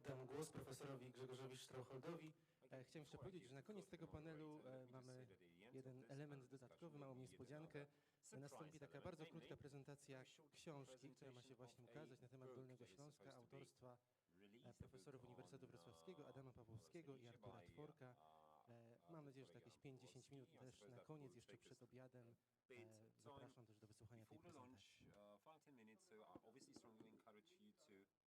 Oddam głos profesorowi Grzegorzowi Straucholdowi. Chciałem jeszcze powiedzieć, że na koniec tego panelu mamy jeden element dodatkowy, małą niespodziankę. Nastąpi taka bardzo krótka prezentacja książki, która ma się właśnie ukazać na temat Dolnego Śląska, autorstwa profesorów Uniwersytetu Wrocławskiego, Adama Pawłowskiego i Artura Tworka. Mam nadzieję, że to jakieś 5-10 minut też na koniec, jeszcze przed obiadem. Zapraszam też do wysłuchania tej prezentacji. Poczekamy jeszcze tak zwany sygnał, nie nagrywa się jeszcze, to wiem o tym. Jeszcze się nie nagrywa.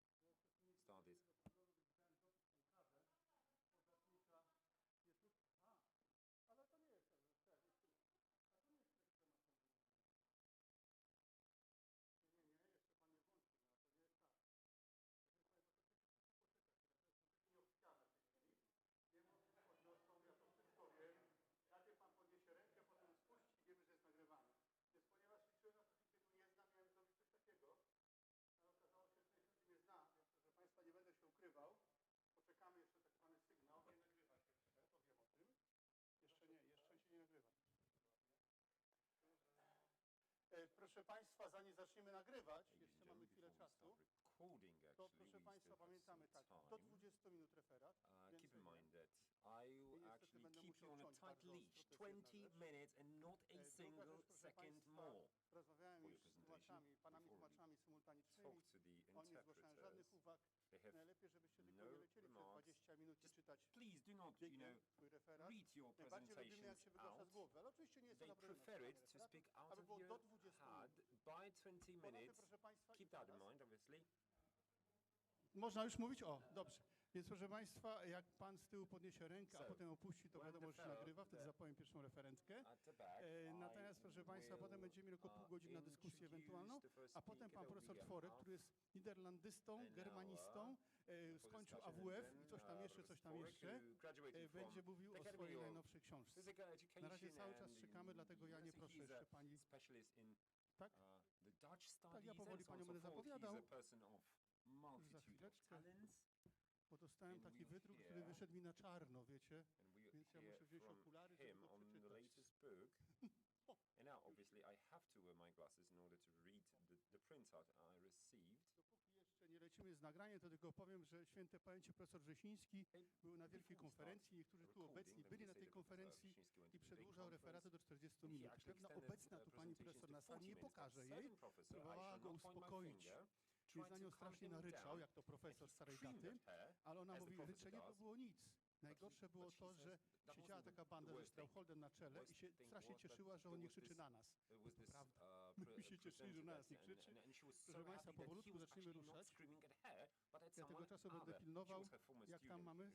Proszę Państwa, zanim zaczniemy nagrywać, jeszcze mamy chwilę czasu, to proszę Państwa pamiętamy tak, do 20 minut referat. Keep in mind that I will actually keep you on a tight leash, 20 minutes and not a single second more. Rozmawiałem już z tłumaczami, panami tłumaczami symultanicznymi, oni nie zgłaszają żadnych uwag. Najlepiej, żebyście tylko nie lecieli przez 20 minut i czytać please do not, swój referat. read your Najbardziej lubimy, jak się wygłasza z głowy, ale oczywiście nie jest to They prefer it to speak out aby of było your do 20 head minut. by 20 minutes. Proszę Państwa, Keep that in mind, obviously. Można już mówić? O, dobrze. Więc proszę Państwa, jak Pan z tyłu podniesie rękę, a potem opuści, to wiadomo, że się nagrywa, wtedy zapowiem pierwszą referentkę. Natomiast proszę Państwa, potem będziemy mieli około pół godziny na dyskusję ewentualną, a potem Pan profesor Tworek, który jest niderlandystą, germanistą, skończył AWF i coś tam jeszcze, będzie mówił o swojej najnowszej książce. Na razie cały czas czekamy, dlatego ja nie proszę jeszcze Pani. Tak? Tak, ja powoli Panią będę zapowiadał. Za chwileczkę, bo dostałem taki wydruk, który wyszedł mi na czarno, wiecie, więc ja muszę wziąć okulary, żeby go przeczytać. And now, obviously, I have to wear my glasses in order to read the printout I received. Dopóki jeszcze nie lecimy z nagraniem, to tylko powiem, że święte pamięci profesor Wrzesiński był na wielkiej konferencji. Niektórzy tu obecni byli na tej konferencji i przedłużał referaty do 40 minut. Pewna obecna tu pani profesor na sali, nie pokaże jej, próbowała go uspokoić. Czyli na nią strasznie naryczał, jak to profesor starej daty, ale ona mówi, ryczenie to było nic. Najgorsze było to, że siedziała taka banda ze Straucholdem na czele i się strasznie cieszyła, że on nie krzyczy na nas. Jest to prawda. My się cieszyli, że na nas nie krzyczy. Proszę Państwa, powolutku zaczniemy ruszać. Ja tego czasu będę pilnował, jak tam mamy.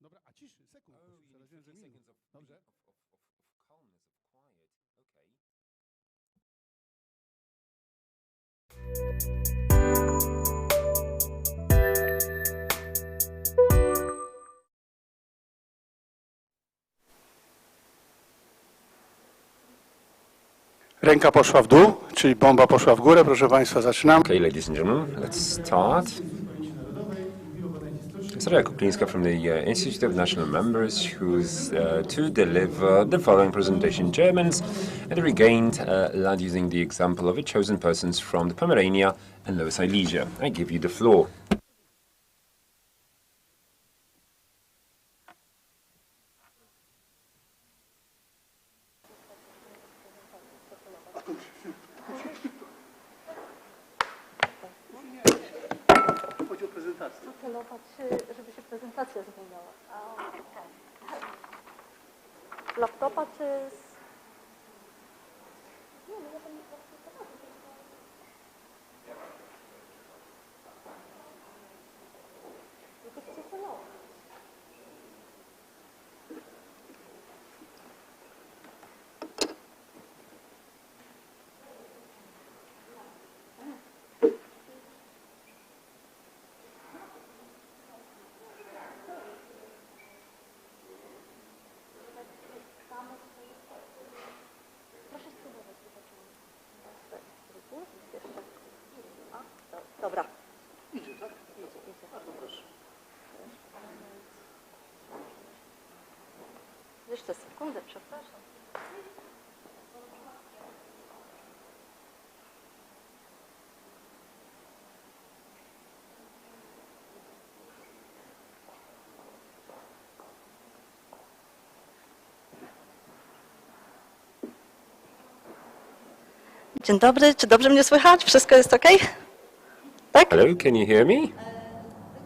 Dobra, a ciszy, sekund. Przepraszam, że minut. Dobrze. Ręka poszła w dół, czyli bomba poszła w górę. Proszę Państwa, zaczynamy. Okay, ladies and gentlemen, let's start. Soraya Kuklińska from the Institute of National Members, who's to deliver the following presentation in German and regained land using the example of a chosen persons from the Pomerania and Lower Silesia. I give you the floor. Żeby się prezentacja zmieniała. Laptopa czy z... Nie, no ja tam nie Dobra. Idzie, tak? Idzie. Bardzo proszę. Jeszcze sekundę, przepraszam. Dzień dobry, czy dobrze mnie słychać? Wszystko jest ok? Tak? Hello, can you hear me?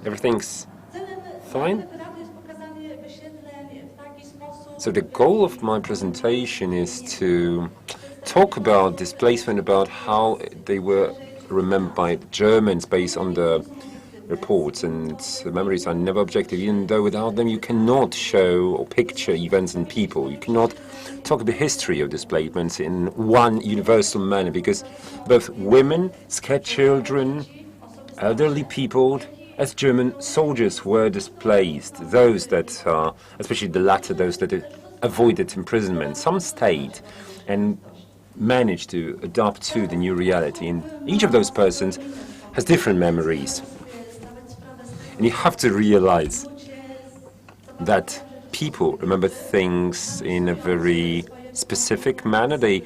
Everything's fine? So the goal of my presentation is to talk about displacement, about how they were remembered by the Germans based on the reports, and the memories are never objective, even though without them you cannot show or picture events and people. You cannot talk the history of displacements in one universal manner, because both women, scared children, elderly people, as German soldiers were displaced, those that, especially the latter, those that avoided imprisonment. Some stayed and managed to adapt to the new reality, and each of those persons has different memories. And you have to realize that people remember things in a very specific manner. They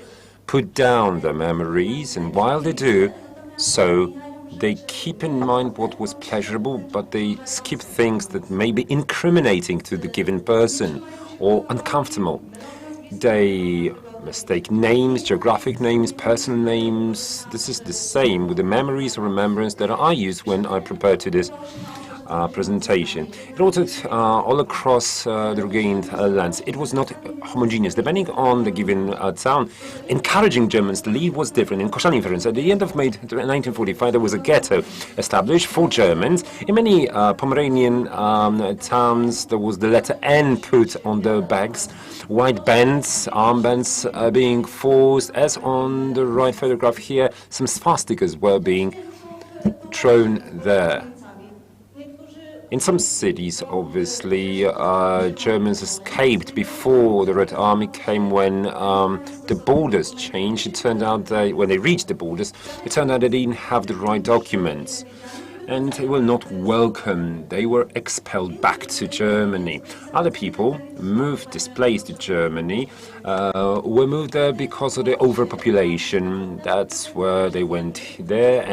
put down their memories, and while they do so, they keep in mind what was pleasurable, but they skip things that may be incriminating to the given person or uncomfortable. They mistake names, geographic names, personal names. This is the same with the memories or remembrance that I use when I prepare to this presentation. It also all across the regained lands. It was not homogeneous. Depending on the given town, encouraging Germans to leave was different. In Koszalin, for instance, at the end of May 1945, there was a ghetto established for Germans. In many Pomeranian towns, there was the letter N put on the bags, white bands, armbands being forced. As on the right photograph here, some swastikas were being thrown there. In some cities, obviously, Germans escaped before the Red Army came. When the borders changed, it turned out that when they reached the borders, it turned out they didn't have the right documents. And they were not welcome. They were expelled back to Germany. Other people moved, displaced to Germany, were moved there because of the overpopulation. That's where they went there,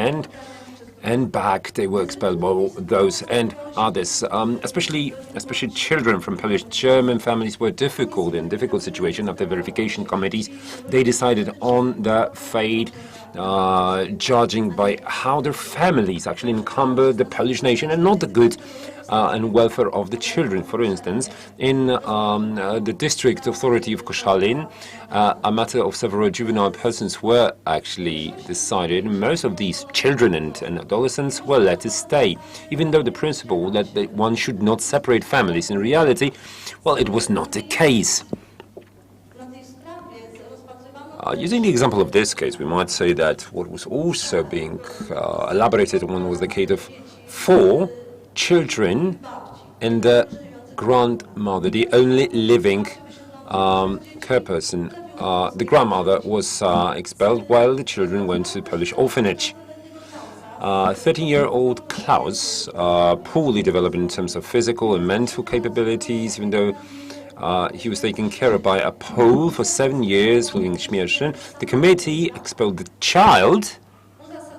and back they were expelled by those and others. Especially children from Polish German families were difficult situation. After verification committees, they decided on their fate, judging by how their families actually encumbered the Polish nation and not the good and welfare of the children. For instance, in the district authority of Koszalin, a matter of several juvenile persons were actually decided. Most of these children and adolescents were let to stay, even though the principle that one should not separate families. In reality, well, it was not the case. Using the example of this case, we might say that what was also being elaborated on was the case of 4 children and the grandmother, the only living care person. The grandmother was expelled while the children went to Polish orphanage. 13-year-old Klaus, poorly developed in terms of physical and mental capabilities, even though he was taken care of by a Pole for 7 years, William Schmierschen. The committee expelled the child,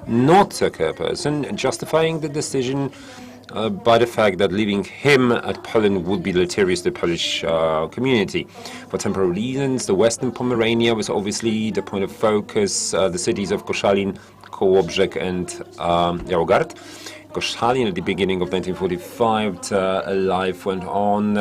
not a care person, justifying the decision by the fact that leaving him at Poland would be deleterious to the Polish community. For temporary reasons, the Western Pomerania was obviously the point of focus, the cities of Koszalin, Kołobrzeg and Białogard. Koszalin at the beginning of 1945, life went on.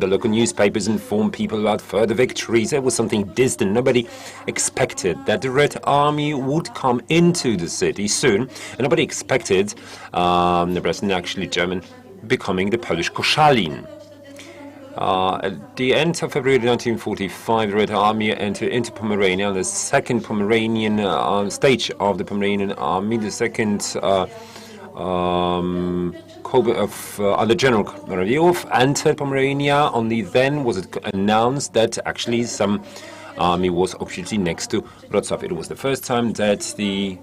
The local newspapers informed people about further victories. It was something distant. Nobody expected that the Red Army would come into the city soon, and nobody expected the President, actually German, becoming the Polish Koszalin. At the end of February 1945, the Red Army entered into Pomerania, the second Pomeranian stage of the Pomeranian Army, the second under General Komarowicz entered Pomerania. Only then was it announced that actually some army was officially next to Wrocław. It was the first time that the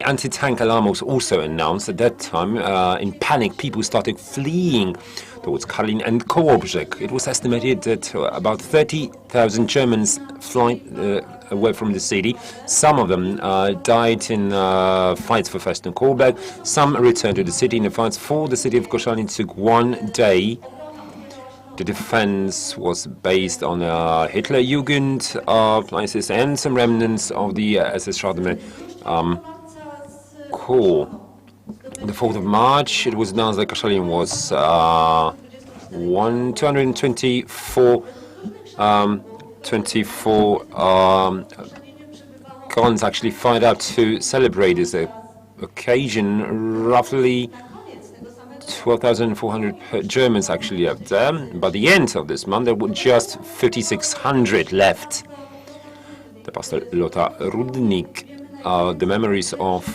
anti-tank alarm was also announced. At that time, in panic, people started fleeing towards Karlin and Kołobrzeg. It was estimated that about 30,000 Germans flight away from the city. Some of them died in fights for Fest and Kołobrzeg. Some returned to the city. In the fights for the city of Koszalin took 1 day. The defense was based on Hitlerjugend places and some remnants of the SS Schadene Corps. The 4th of March, it was announced that Koszalin was 224 guns actually fired up to celebrate this occasion. Roughly 12,400 Germans actually up there. By the end of this month, there were just 5,600 left. The Pastor Lothar Rudnik, the memories of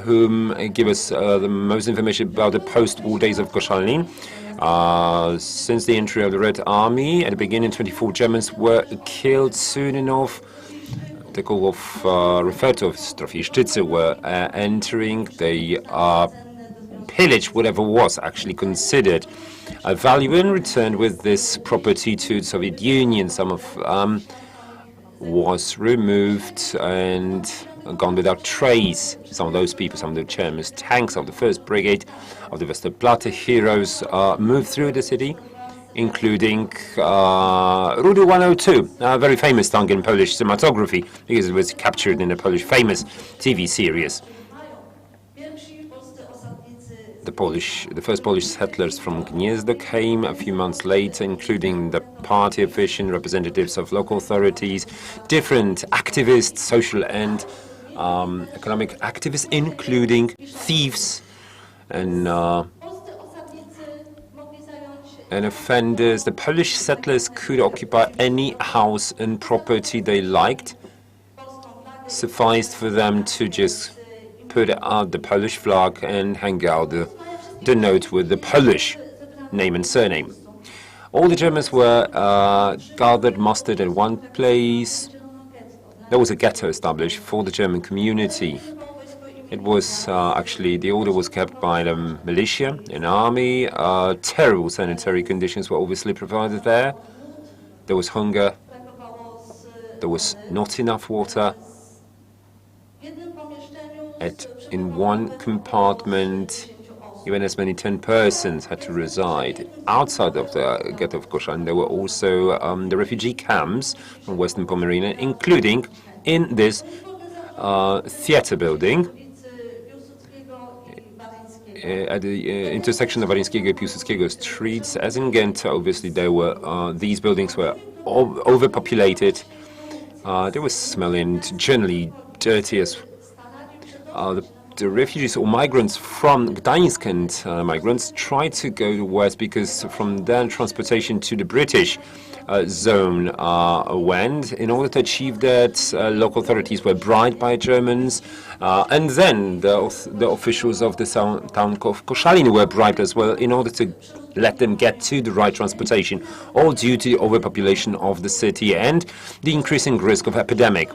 whom give us the most information about the post-war days of Koszalin. Since the entry of the Red Army, at the beginning, 24 Germans were killed. Soon enough, the Kołów referred to as Trofejszczycy were entering. They pillaged whatever was actually considered a value and returned with this property to the Soviet Union. Some of was removed and gone without trace. Some of those people, some of the Germans, tanks of the 1st Brigade of the Westerplatte heroes moved through the city, including Rudy 102, a very famous tank in Polish cinematography, because it was captured in a Polish famous TV series. The first Polish settlers from Gniezno came a few months later, including the party officials, representatives of local authorities, different activists, social and economic activists, including thieves and offenders. The Polish settlers could occupy any house and property they liked. Sufficed for them to just put out the Polish flag and hang out the note with the Polish name and surname. All the Germans were gathered, mustered in one place. There was a ghetto established for the German community. It was actually, the order was kept by the militia and army. Terrible sanitary conditions were obviously provided there. There was hunger. There was not enough water. In one compartment, even as many 10 persons had to reside. Outside of the ghetto of Koszalin, there were also the refugee camps from Western Pomerania, including in this theater building at the intersection of Waryńskiego and Piłsudskiego streets. As in Ghent, obviously, there were these buildings were overpopulated. They were smelling generally dirty as the refugees or migrants from Gdańsk and migrants tried to go west because from there transportation to the British zone went. In order to achieve that, local authorities were bribed by Germans, and then the officials of the town of Koszalin were bribed as well in order to let them get to the right transportation, all due to the overpopulation of the city and the increasing risk of epidemic.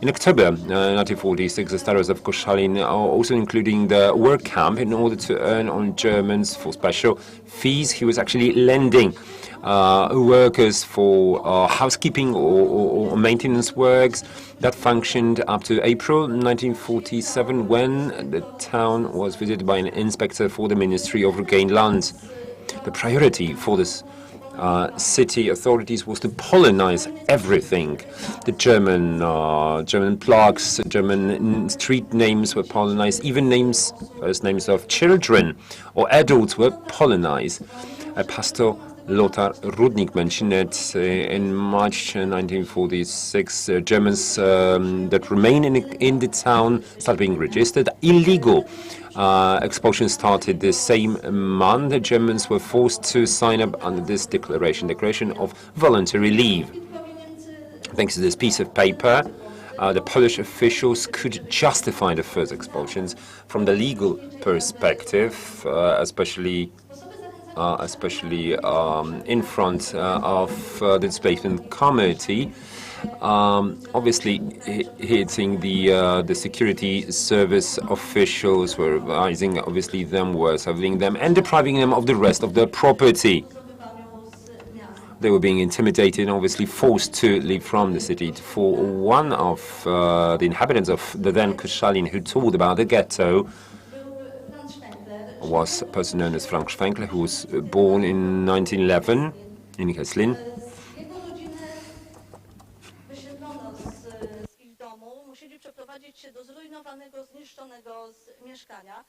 In October 1946, the starters of Koszalin are also including the work camp in order to earn on Germans for special fees. He was actually lending workers for housekeeping or maintenance works. That functioned up to April 1947, when the town was visited by an inspector for the Ministry of Regained Lands. The priority for this city authorities was to Polonize everything. The German plaques, German street names were Polonized, even first names of children or adults were Polonized. Pastor Lothar Rudnik mentioned it in March 1946. Germans that remain in the town start being registered. Illegal expulsion started the same month. The Germans were forced to sign up under this declaration of voluntary leave. Thanks to this piece of paper, the Polish officials could justify the first expulsions from the legal perspective, especially in front of the displacement committee. Obviously, hitting the security service officials were advising, obviously, them, were serving them and depriving them of the rest of their property. They were being intimidated and obviously forced to leave from the city. For one of the inhabitants of the then Koszalin who told about the ghetto was a person known as Frank Schwenkler, who was born in 1911. in Heslin. Jego rodzinę wysiedlono z ich domu, musieli przeprowadzić się do zrujnowanego, zniszczonego mieszkania.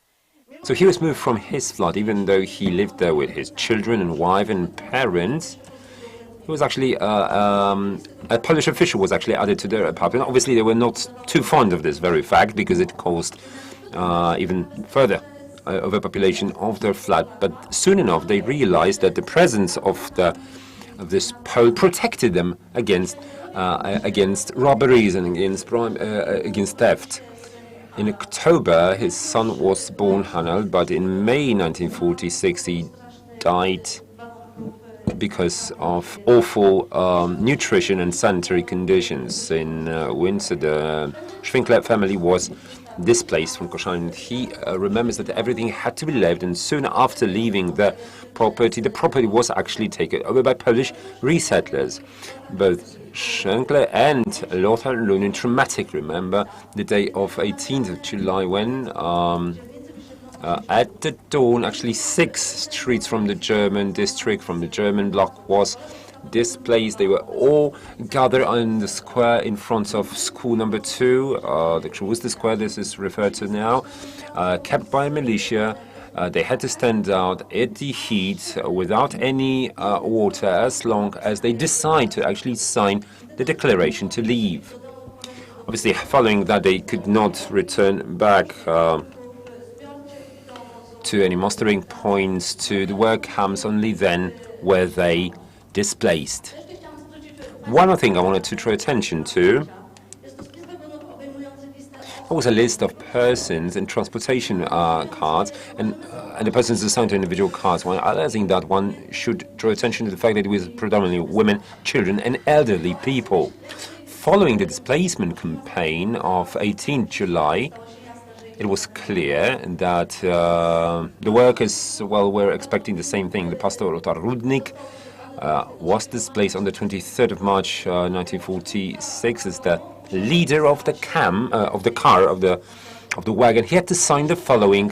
So he was moved from his flat, even though he lived there with his children and wife and parents. He was actually a Polish official was actually added to their apartment. Obviously, they were not too fond of this very fact because it caused even further overpopulation of their flat. But soon enough, they realized that the presence of this Pole protected them against robberies and against theft. In October, his son was born, Hanal, but in May 1946 he died because of awful nutrition and sanitary conditions. In winter, the Schwinkler family was displaced from Koszalin. He remembers that everything had to be left, and soon after leaving the property was actually taken over by Polish resettlers. Both Schwinkler and Lothar Lunin traumatic remember the day of 18th of July when at the dawn, actually 6 streets from the German district, from the German bloc was displaced. They were all gathered on the square in front of school number 2, the Krzywousty Square, this is referred to now, kept by militia. They had to stand out at the heat without any water as long as they decide to actually sign the declaration to leave. Obviously, following that, they could not return back to any mustering points, to the work camps. Only then were they displaced. One other thing I wanted to draw attention to was a list of persons and transportation cards, and the persons assigned to individual cards. While analyzing that, one should draw attention to the fact that it was predominantly women, children, and elderly people. Following the displacement campaign of 18th July, it was clear that the workers, were expecting the same thing. The pastor Lothar Rudnik was displaced on the 23rd of March 1946 as the leader of the wagon. He had to sign the following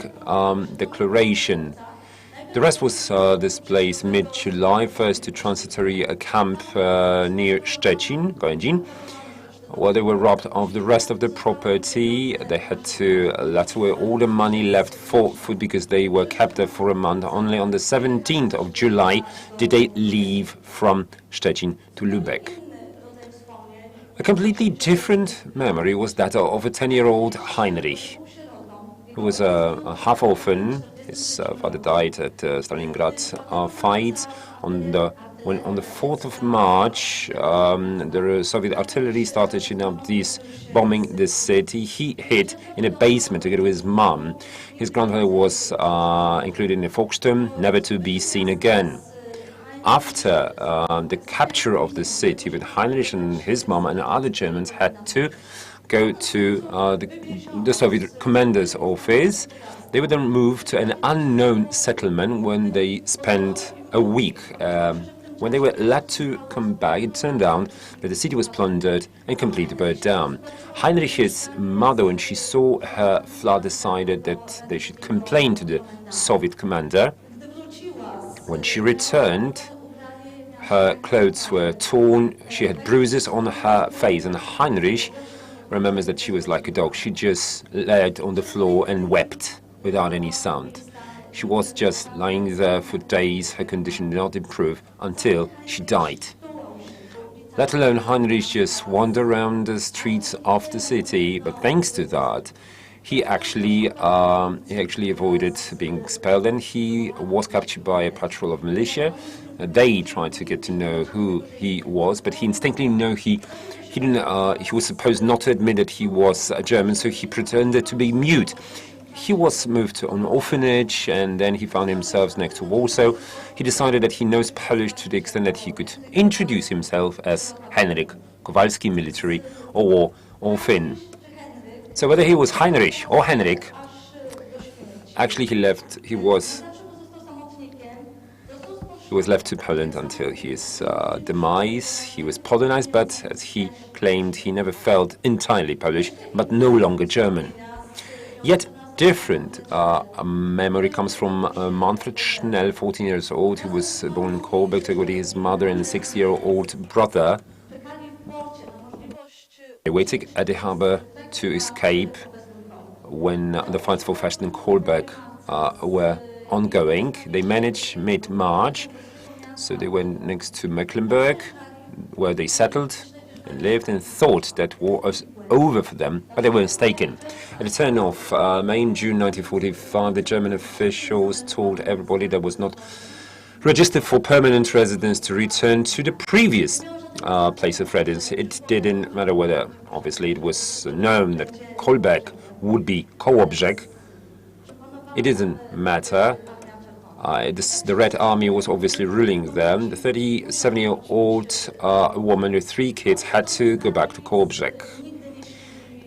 declaration. The rest was displaced mid-July, first to transitory camp near Szczecin, Gołębin. Well, they were robbed of the rest of the property. They had to let away all the money left for food because they were kept there for a month. Only on the 17th of July did they leave from Szczecin to Lübeck. A completely different memory was that of a 10-year-old Heinrich, who was a half-orphan. His father died at Stalingrad fight. On the 4th of March, the Soviet artillery started shooting up bombing the city. He hid in a basement together with his mom. His grandfather was included in the Volkssturm, never to be seen again. After the capture of the city, with Heinrich and his mom and other Germans had to go to the Soviet commander's office. They were then moved to an unknown settlement when they spent a week. When they were led to come back, it turned out that the city was plundered and completely burned down. Heinrich's mother, when she saw her flat, decided that they should complain to the Soviet commander. When she returned, her clothes were torn, she had bruises on her face, and Heinrich remembers that she was like a dog. She just laid on the floor and wept without any sound. She was just lying there for days. Her condition did not improve until she died. Let alone Heinrich just wandered around the streets of the city, but thanks to that, he actually avoided being expelled, and he was captured by a patrol of militia. They tried to get to know who he was, but he instinctively knew he was supposed not to admit that he was a German, so he pretended to be mute. He was moved to an orphanage, and then he found himself next to Warsaw. He decided that he knows Polish to the extent that he could introduce himself as Henryk, Kowalski military, or war, or Finn. So whether he was Heinrich or Henryk, actually he was left to Poland until his demise. He was Polonized, but as he claimed, he never felt entirely Polish, but no longer German. Yet different memory comes from Manfred Schnell, 14 years old. He was born in Kolberg, together with his mother and a 6-year-old brother. They waited at the harbor to escape when the fights for fashion in Kolberg were ongoing. They managed mid-March, so they went next to Mecklenburg, where they settled and lived and thought that war was over for them, but they were mistaken. At the turn of May and June 1945, the German officials told everybody that was not registered for permanent residence to return to the previous place of residence. It didn't matter whether, obviously, it was known that Kolberg would be Kołobrzeg. It didn't matter. The Red Army was obviously ruling them. The 37-year-old woman with 3 kids had to go back to Kołobrzeg.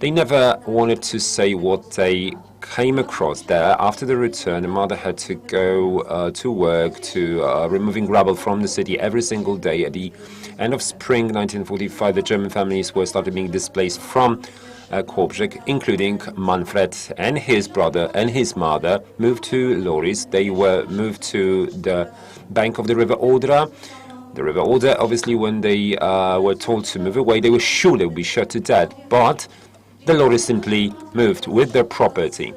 They never wanted to say what they came across there. After the return, the mother had to go to work, to removing rubble from the city every single day. At the end of spring 1945, the German families were started being displaced from Kołobrzeg, including Manfred and his brother and his mother, moved to Loris. They were moved to the bank of the River Odra. The River Oder, obviously, when they were told to move away, they were sure they would be shot to death, but the Loris simply moved with their property.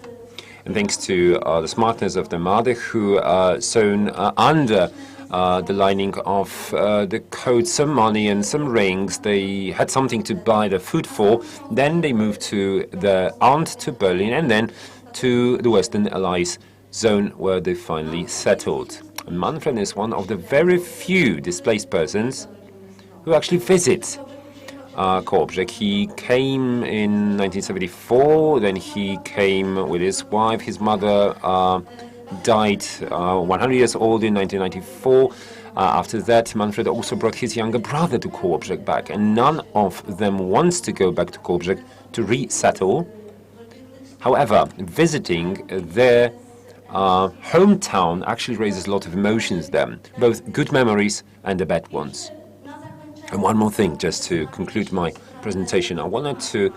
And thanks to the smartness of the mother, who sewn under the lining of the coat some money and some rings, they had something to buy the food for. Then they moved to the aunt to Berlin and then to the Western Allies zone, where they finally settled. And Manfred is one of the very few displaced persons who actually visit Kołobrzeg. He came in 1974, then he came with his wife. His mother died 100 years old in 1994. After that, Manfred also brought his younger brother to Kołobrzeg back, and none of them wants to go back to Kołobrzeg to resettle. However, visiting their hometown actually raises a lot of emotions there, both good memories and the bad ones. And one more thing, just to conclude my presentation, I wanted to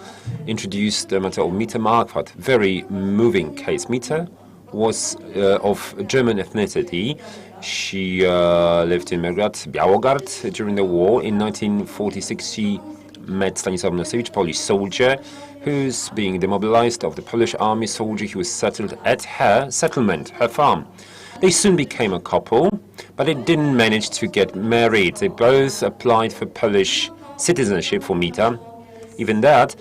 introduce the matter of Mita Marquardt. Very moving case. Mita was of German ethnicity. She lived in Białogard during the war. In 1946, she met Stanisław Nosewicz, Polish soldier, who's being demobilized of the Polish army soldier. He was settled at her settlement, her farm. They soon became a couple, but they didn't manage to get married. They both applied for Polish citizenship for Mita. Even that,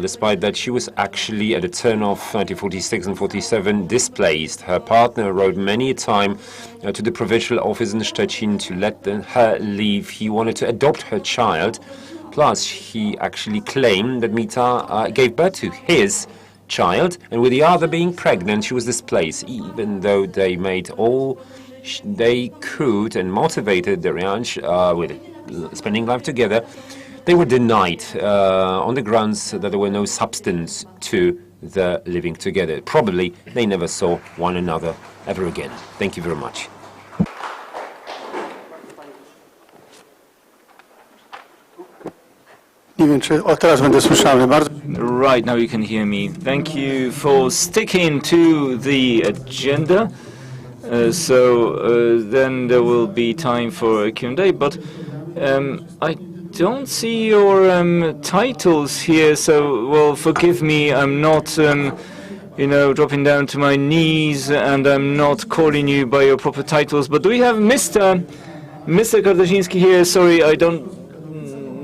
despite that, she was actually, at the turn of 1946 and 47, displaced. Her partner wrote many a time to the provincial office in Szczecin to let her leave. He wanted to adopt her child. Plus, he actually claimed that Mita gave birth to his child, and with the other being pregnant, she was displaced. Even though they made all they could and motivated the ranch with spending life together, they were denied on the grounds that there were no substance to the living together. Probably they never saw one another ever again. Thank you very much. Right, now you can hear me. Thank you for sticking to the agenda. Then there will be time for a Q&A, but I don't see your titles here, so, well, forgive me, I'm not, dropping down to my knees, and I'm not calling you by your proper titles, but do we have Mr. Kartasiński here? Sorry, I don't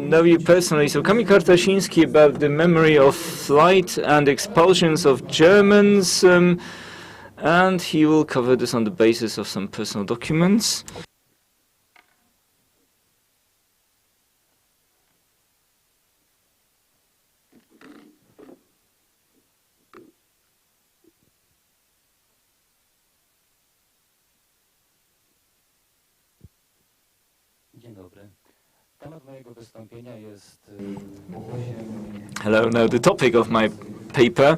know you personally. So Kamil Kartasiński, about the memory of flight and expulsions of Germans, and he will cover this on the basis of some personal documents. Hello. Now, the topic of my paper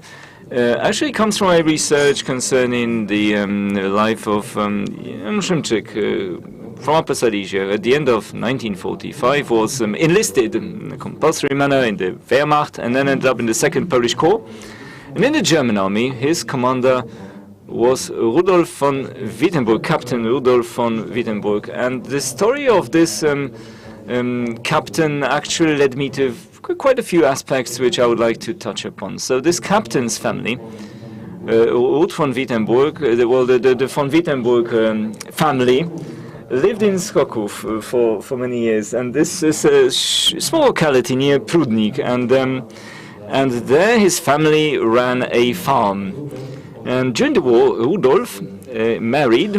actually comes from my research concerning the life of Jan Szymczyk from Upper Silesia. At the end of 1945, was enlisted in a compulsory manner in the Wehrmacht, and then ended up in the Second Polish Corps. And in the German army, his commander was Rudolf von Wittenberg, Captain Rudolf von Wittenberg. And the story of this captain actually led me to quite a few aspects which I would like to touch upon. So this captain's family, Ruth von Wittenberg, the von Wittenberg family, lived in Wrocław for many years, and this is a small locality near Prudnik, and there his family ran a farm. And during the war, Rudolf married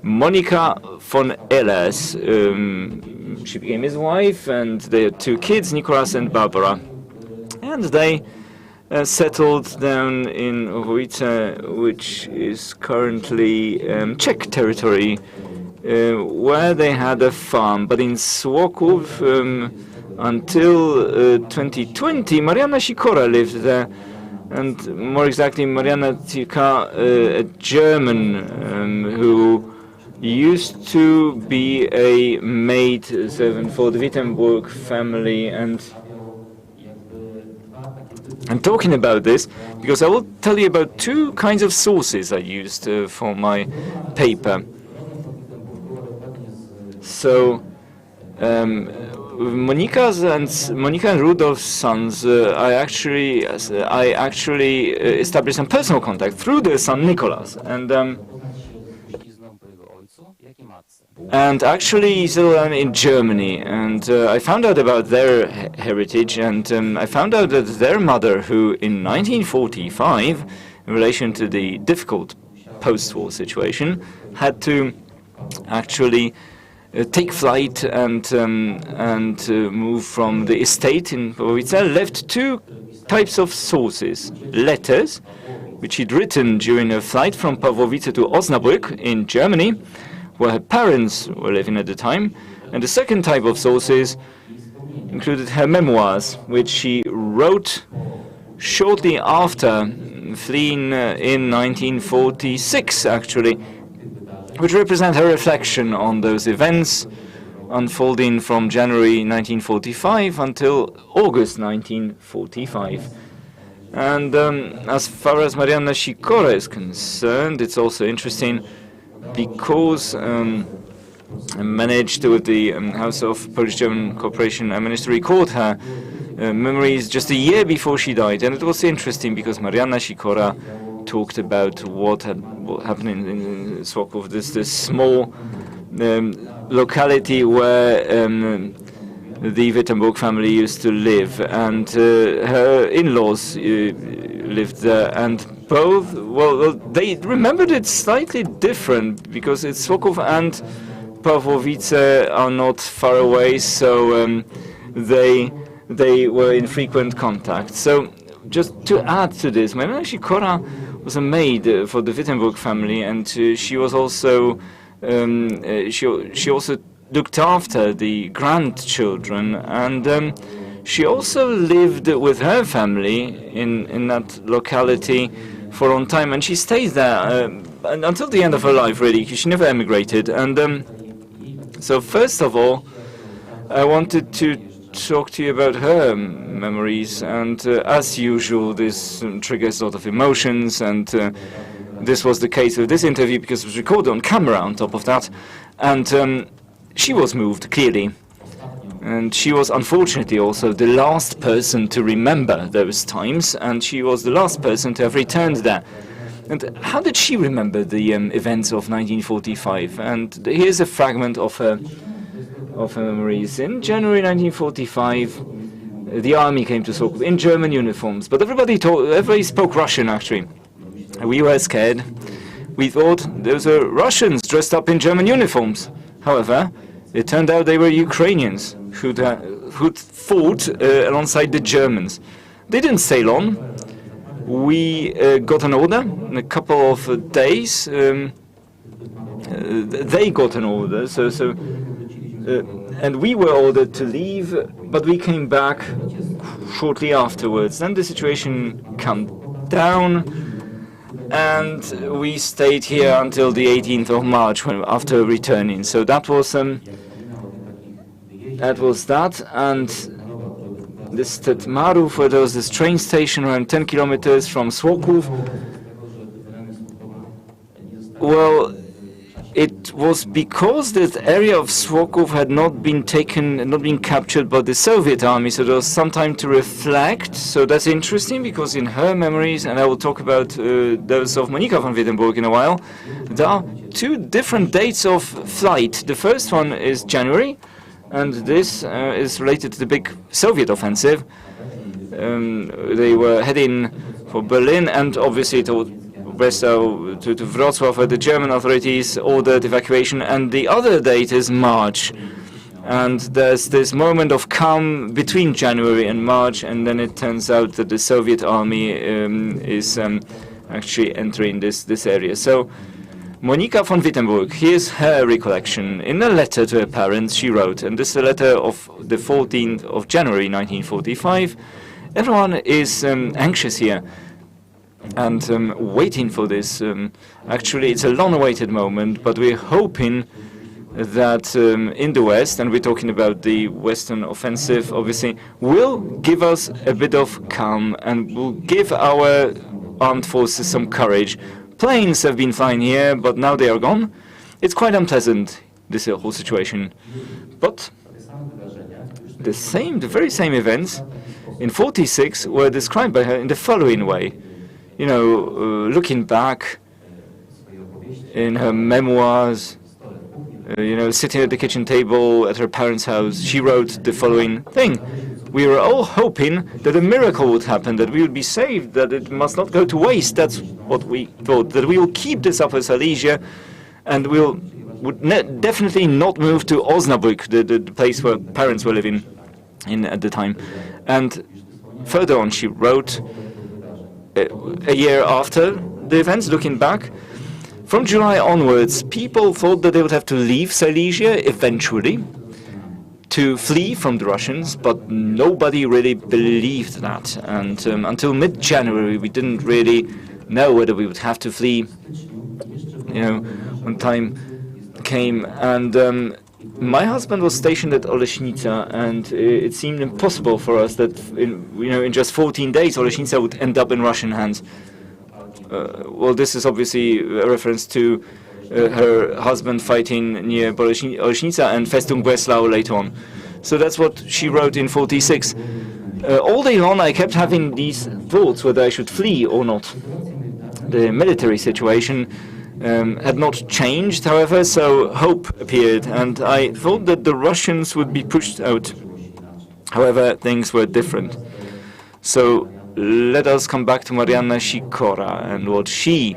Monika von Ehlers. She became his wife, and they had 2 kids, Nicholas and Barbara. And they settled down in Wrocław, which is currently Czech territory, where they had a farm. But in Wrocław, until 2020, Marianna Sikora lived there. And more exactly, Marianna Tika, a German who used to be a maid servant for the Wittenberg family. And I'm talking about this because I will tell you about 2 kinds of sources I used for my paper. So, Monika and Rudolf's sons, I actually established some personal contact through their son Nicholas, and actually he's in Germany, and I found out about their heritage, and I found out that their mother, who in 1945, in relation to the difficult post-war situation, had to actually take flight and move from the estate in Pawłowice, left 2 types of sources. Letters, which he'd written during a flight from Pawłowice to Osnabrück in Germany, where her parents were living at the time. And the second type of sources included her memoirs, which she wrote shortly after fleeing in 1946, actually, which represent her reflection on those events unfolding from January 1945 until August 1945. And as far as Marianna Sikora is concerned, it's also interesting because I managed with the House of Polish-German Cooperation, I managed to record her memories just a year before she died. And it was interesting because Marianna Sikora talked about what happened in Wrocław, this small locality where the Wittenberg family used to live, and her in-laws lived there, and both, well, they remembered it slightly different because it's Wrocław and Pawłowice are not far away, so they were in frequent contact. So just to add to this, Marianna Sikora was a maid for the Wittenberg family, and she was also she also looked after the grandchildren, and she also lived with her family in that locality for a long time, and she stayed there until the end of her life, really, because she never emigrated. And so first of all, I wanted to talk to you about her memories, and as usual, this triggers a lot of emotions, and this was the case with this interview because it was recorded on camera on top of that, and she was moved, clearly, and she was unfortunately also the last person to remember those times, and she was the last person to have returned there. And how did she remember the events of 1945? And here's a fragment of her memories. In January 1945, the army came to Wrocław in German uniforms, but everybody spoke Russian, actually. We were scared. We thought those were Russians dressed up in German uniforms. However, it turned out they were Ukrainians who'd fought alongside the Germans. They didn't stay long. We got an order in a couple of days. They got an order, and we were ordered to leave, but we came back shortly afterwards. Then the situation calmed down, and we stayed here until the 18th of March after returning. So that was that, and this Stetmarów, where there was this train station around 10 kilometers from Wrocław. Well, it was because that area of Wrocław had not been captured by the Soviet army, so there was some time to reflect. So that's interesting, because in her memories, and I will talk about those of Monika von Wittenberg in a while, there are two different dates of flight. The first one is January, and this is related to the big Soviet offensive. They were heading for Berlin, and obviously to Wrocław, where the German authorities ordered evacuation, and the other date is March. And there's this moment of calm between January and March, and then it turns out that the Soviet army is actually entering this area. So Monika von Wittenberg, here's her recollection. In a letter to her parents, she wrote, and this is a letter of the 14th of January 1945, everyone is anxious here and waiting for this. Actually, it's a long-awaited moment, but we're hoping that in the West, and we're talking about the Western offensive, obviously, will give us a bit of calm and will give our armed forces some courage. Planes have been flying here, but now they are gone. It's quite unpleasant, this whole situation. But the very same events in 46 were described by her in the following way. You know, looking back in her memoirs, you know, sitting at the kitchen table at her parents' house, she wrote the following thing. We were all hoping that a miracle would happen, that we would be saved, that it must not go to waste. That's what we thought, that we will keep this Upper Silesia, and would definitely not move to Osnabrück, the place where parents were living in at the time. And further on, she wrote, a year after the events, looking back, from July onwards, people thought that they would have to leave Silesia eventually to flee from the Russians, but nobody really believed that. And until mid-January, we didn't really know whether we would have to flee, you know, when time came. And my husband was stationed at Oleśnica, and it seemed impossible for us that in just 14 days Oleśnica would end up in Russian hands. Well, this is obviously a reference to her husband fighting near Oleśnica and Festung Breslau later on. So that's what she wrote in 46. All day long I kept having these thoughts whether I should flee or not. The military situation had not changed, however, so hope appeared, and I thought that the Russians would be pushed out. However, things were different. So let us come back to Marianna Sikora and what she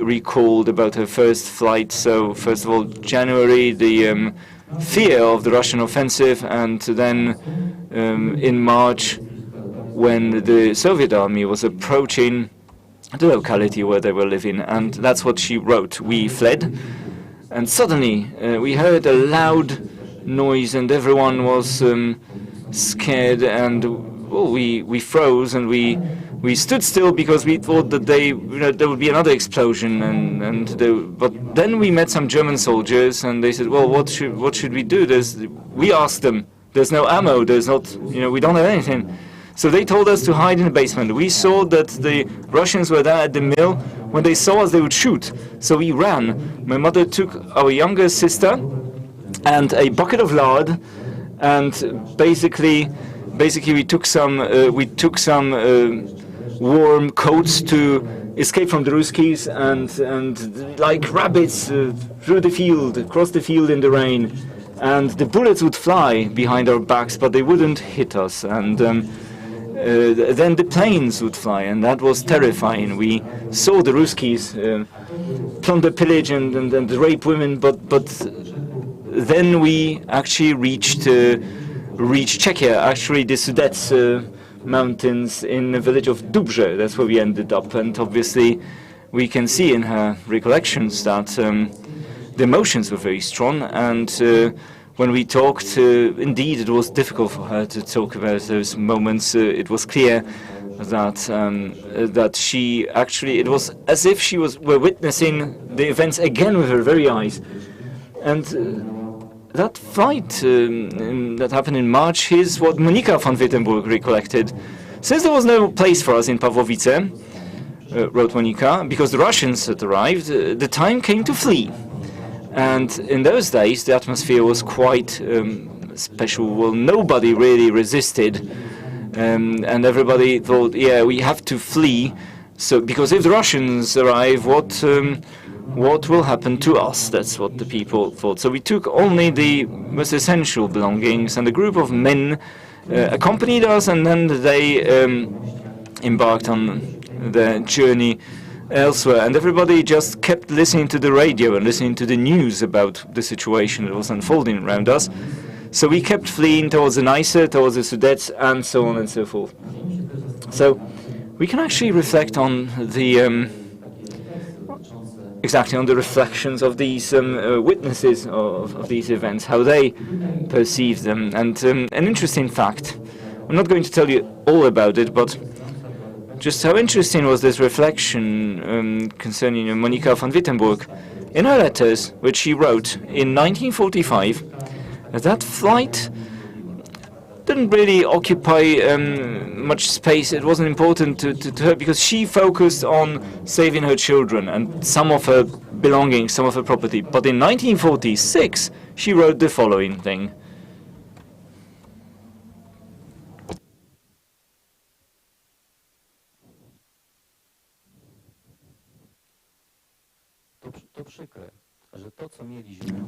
recalled about her first flight. So first of all, January, the fear of the Russian offensive, and then in March, when the Soviet army was approaching the locality where they were living, and that's what she wrote. We fled, and suddenly we heard a loud noise, and everyone was scared, and well, we froze, and we stood still because we thought that there would be another explosion, but then we met some German soldiers, and they said, well, what should we do? We asked them, there's no ammo, there's not, we don't have anything. So they told us to hide in the basement. We saw that the Russians were there at the mill. When they saw us, they would shoot. So we ran. My mother took our younger sister and a bucket of lard, and basically we took some warm coats to escape from the Ruskies, and like rabbits through the field, across the field in the rain, and the bullets would fly behind our backs, but they wouldn't hit us, and then the planes would fly, and that was terrifying. We saw the Ruskies plunder, pillage, and rape women, but then we actually reached Czechia, actually the Sudets mountains in the village of Dobrze. That's where we ended up, and obviously we can see in her recollections that the emotions were very strong, and when we talked, indeed it was difficult for her to talk about those moments. It was clear that she actually, it was as if were witnessing the events again with her very eyes. And that fight that happened in March, here's what Monika von Wittenberg recollected. Since there was no place for us in Pawłowice, wrote Monika, because the Russians had arrived, the time came to flee. And in those days, the atmosphere was quite special. Well, nobody really resisted, and everybody thought, yeah, we have to flee. So, because if the Russians arrive, what will happen to us? That's what the people thought. So we took only the most essential belongings, and a group of men accompanied us, and then they embarked on their journey elsewhere. And everybody just kept listening to the radio and listening to the news about the situation that was unfolding around us. So we kept fleeing towards the Neisse, towards the Sudets, and so on and so forth. So we can actually reflect on the exactly on the reflections of these witnesses of these events, how they perceive them. And an interesting fact, I'm not going to tell you all about it, but just how interesting was this reflection concerning Monika von Wittenberg. In her letters, which she wrote in 1945, that flight didn't really occupy much space. It wasn't important to her because she focused on saving her children and some of her belongings, some of her property. But in 1946, she wrote the following thing.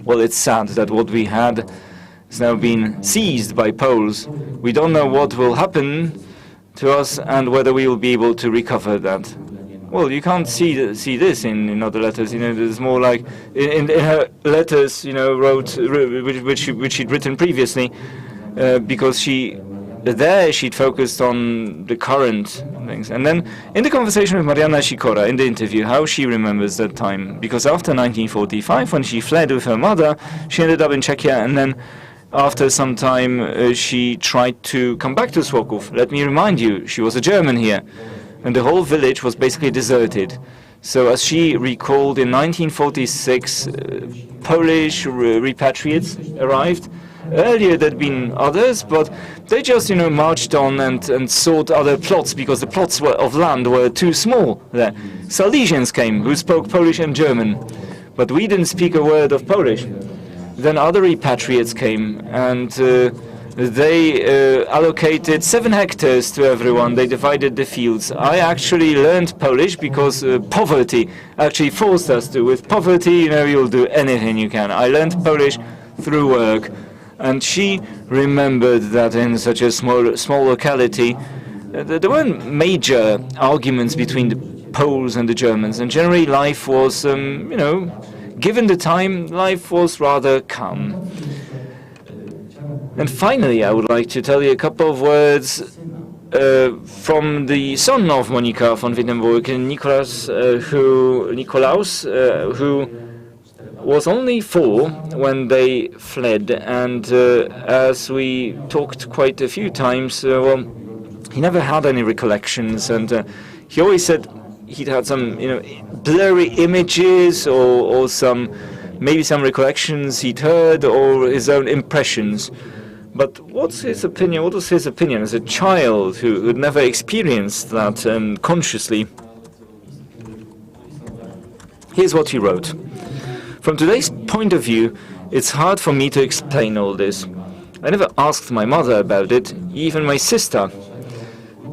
Well, it's sad that what we had has now been seized by Poles. We don't know what will happen to us and whether we will be able to recover that. Well, you can't see this in other letters. You know, there's more like in her letters, you know, wrote which she'd written previously, because she'd focused on the current things. And then in the conversation with Marianna Sikora, in the interview, how she remembers that time, because after 1945, when she fled with her mother, she ended up in Czechia, and then after some time she tried to come back to Wrocław. Let me remind you, she was a German here, and the whole village was basically deserted. So as she recalled, in 1946, Polish repatriates arrived. Earlier there'd been others, but they just, you know, marched on and sought other plots because the plots of land were too small there. Silesians came who spoke Polish and German, but we didn't speak a word of Polish. Then other repatriates came, and they allocated 7 hectares to everyone. They divided the fields. I actually learned Polish because poverty actually forced us to. With poverty, you know, you'll do anything you can. I learned Polish through work. And she remembered that in such a small locality, there weren't major arguments between the Poles and the Germans, and generally life was, you know, given the time, life was rather calm. And finally, I would like to tell you a couple of words from the son of Monika von Wittenberg, Nikolaus, who was only 4 when they fled, and as we talked quite a few times, well, he never had any recollections, and he always said he'd had some, you know, blurry images or maybe some recollections he'd heard or his own impressions. But what's his opinion? What was his opinion as a child who had never experienced that consciously? Here's what he wrote. From today's point of view, it's hard for me to explain all this. I never asked my mother about it, even my sister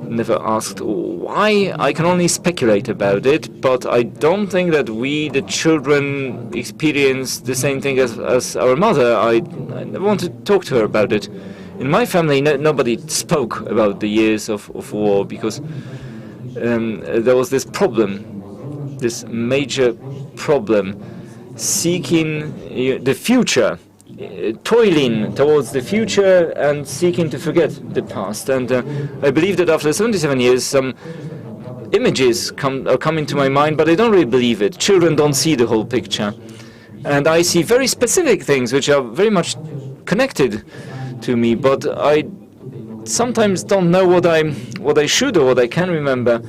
never asked why. I can only speculate about it, but I don't think that we, the children, experienced the same thing as our mother. I never wanted to talk to her about it. In my family, nobody spoke about the years of war because there was this problem, this major problem, seeking the future, toiling towards the future and seeking to forget the past. And I believe that after 77 years, some images are coming to my mind, but I don't really believe it. Children don't see the whole picture. And I see very specific things which are very much connected to me, but I sometimes don't know what I should or what I can remember.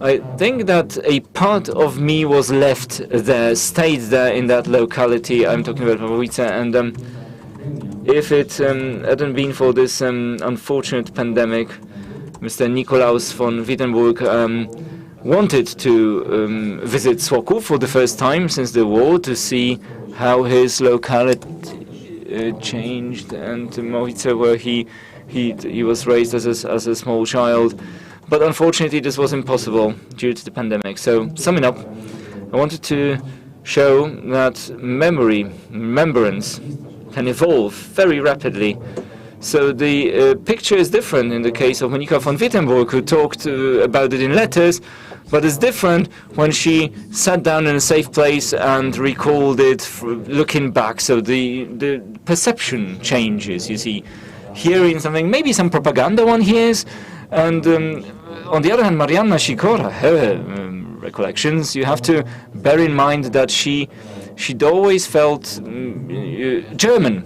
I think that a part of me was left there, stayed there in that locality. I'm talking about Pawłowice, and if it hadn't been for this unfortunate pandemic, Mr. Nikolaus von Wittenberg wanted to visit Wrocław for the first time since the war to see how his locality changed, and Mohice, where he was raised as a small child. But unfortunately, this was impossible due to the pandemic. So, summing up, I wanted to show that remembrance can evolve very rapidly. So the picture is different in the case of Monika von Wittenberg, who talked about it in letters, but it's different when she sat down in a safe place and recalled it looking back. So the perception changes, you see. Hearing something, maybe some propaganda one hears, and on the other hand, Marianna Sikora, her recollections, you have to bear in mind that she'd always felt German,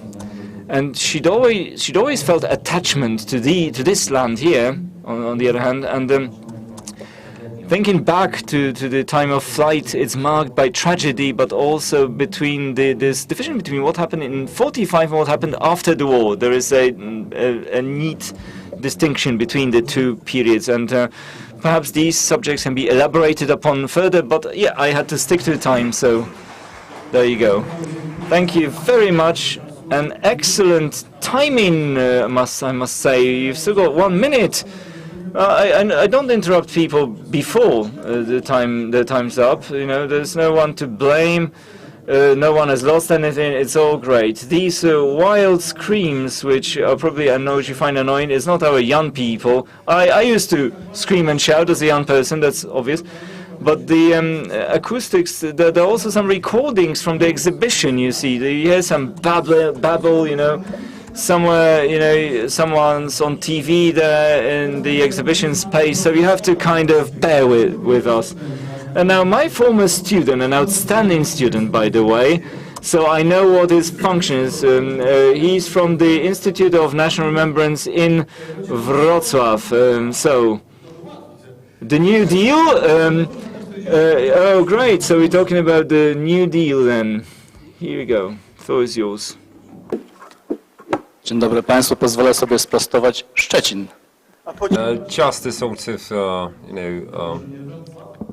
and she'd always felt attachment to this land here. On the other hand, and thinking back to the time of flight, it's marked by tragedy, but also between this division between what happened in 45 and what happened after the war. There is a neat distinction between the two periods, and perhaps these subjects can be elaborated upon further, but yeah, I had to stick to the time, so there you go. Thank you very much. An excellent timing, I must say. You've still got 1 minute. I don't interrupt people before the time's up. You know, there's no one to blame. No one has lost anything. It's all great. These wild screams, which are probably, I know, you find annoying, it's not our young people. I used to scream and shout as a young person. That's obvious. But the acoustics, there are also some recordings from the exhibition. You see, you hear some babble. You know. Somewhere, you know, someone's on TV there in the exhibition space, so you have to kind of bear with us. And now my former student, an outstanding student, by the way, so I know what his function is. He's from the Institute of National Remembrance in Wrocław. So, the New Deal? Oh, great, so we're talking about the New Deal then. Here we go, the floor is yours. Dzień dobry Państwu, pozwolę sobie sprostować Szczecin. Just a sort of,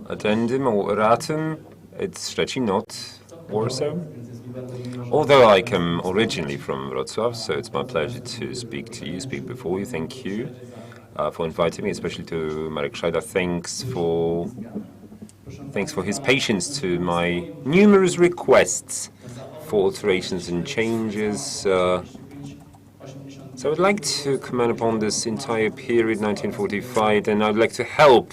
addendum or erratum, it's Szczecin, not Warsaw. Although I come originally from Wrocław, so it's my pleasure to speak before you. Thank you for inviting me, especially to Marek Schreider. Thanks for his patience to my numerous requests for alterations and changes. So I'd like to comment upon this entire period, 1945, and I'd like to help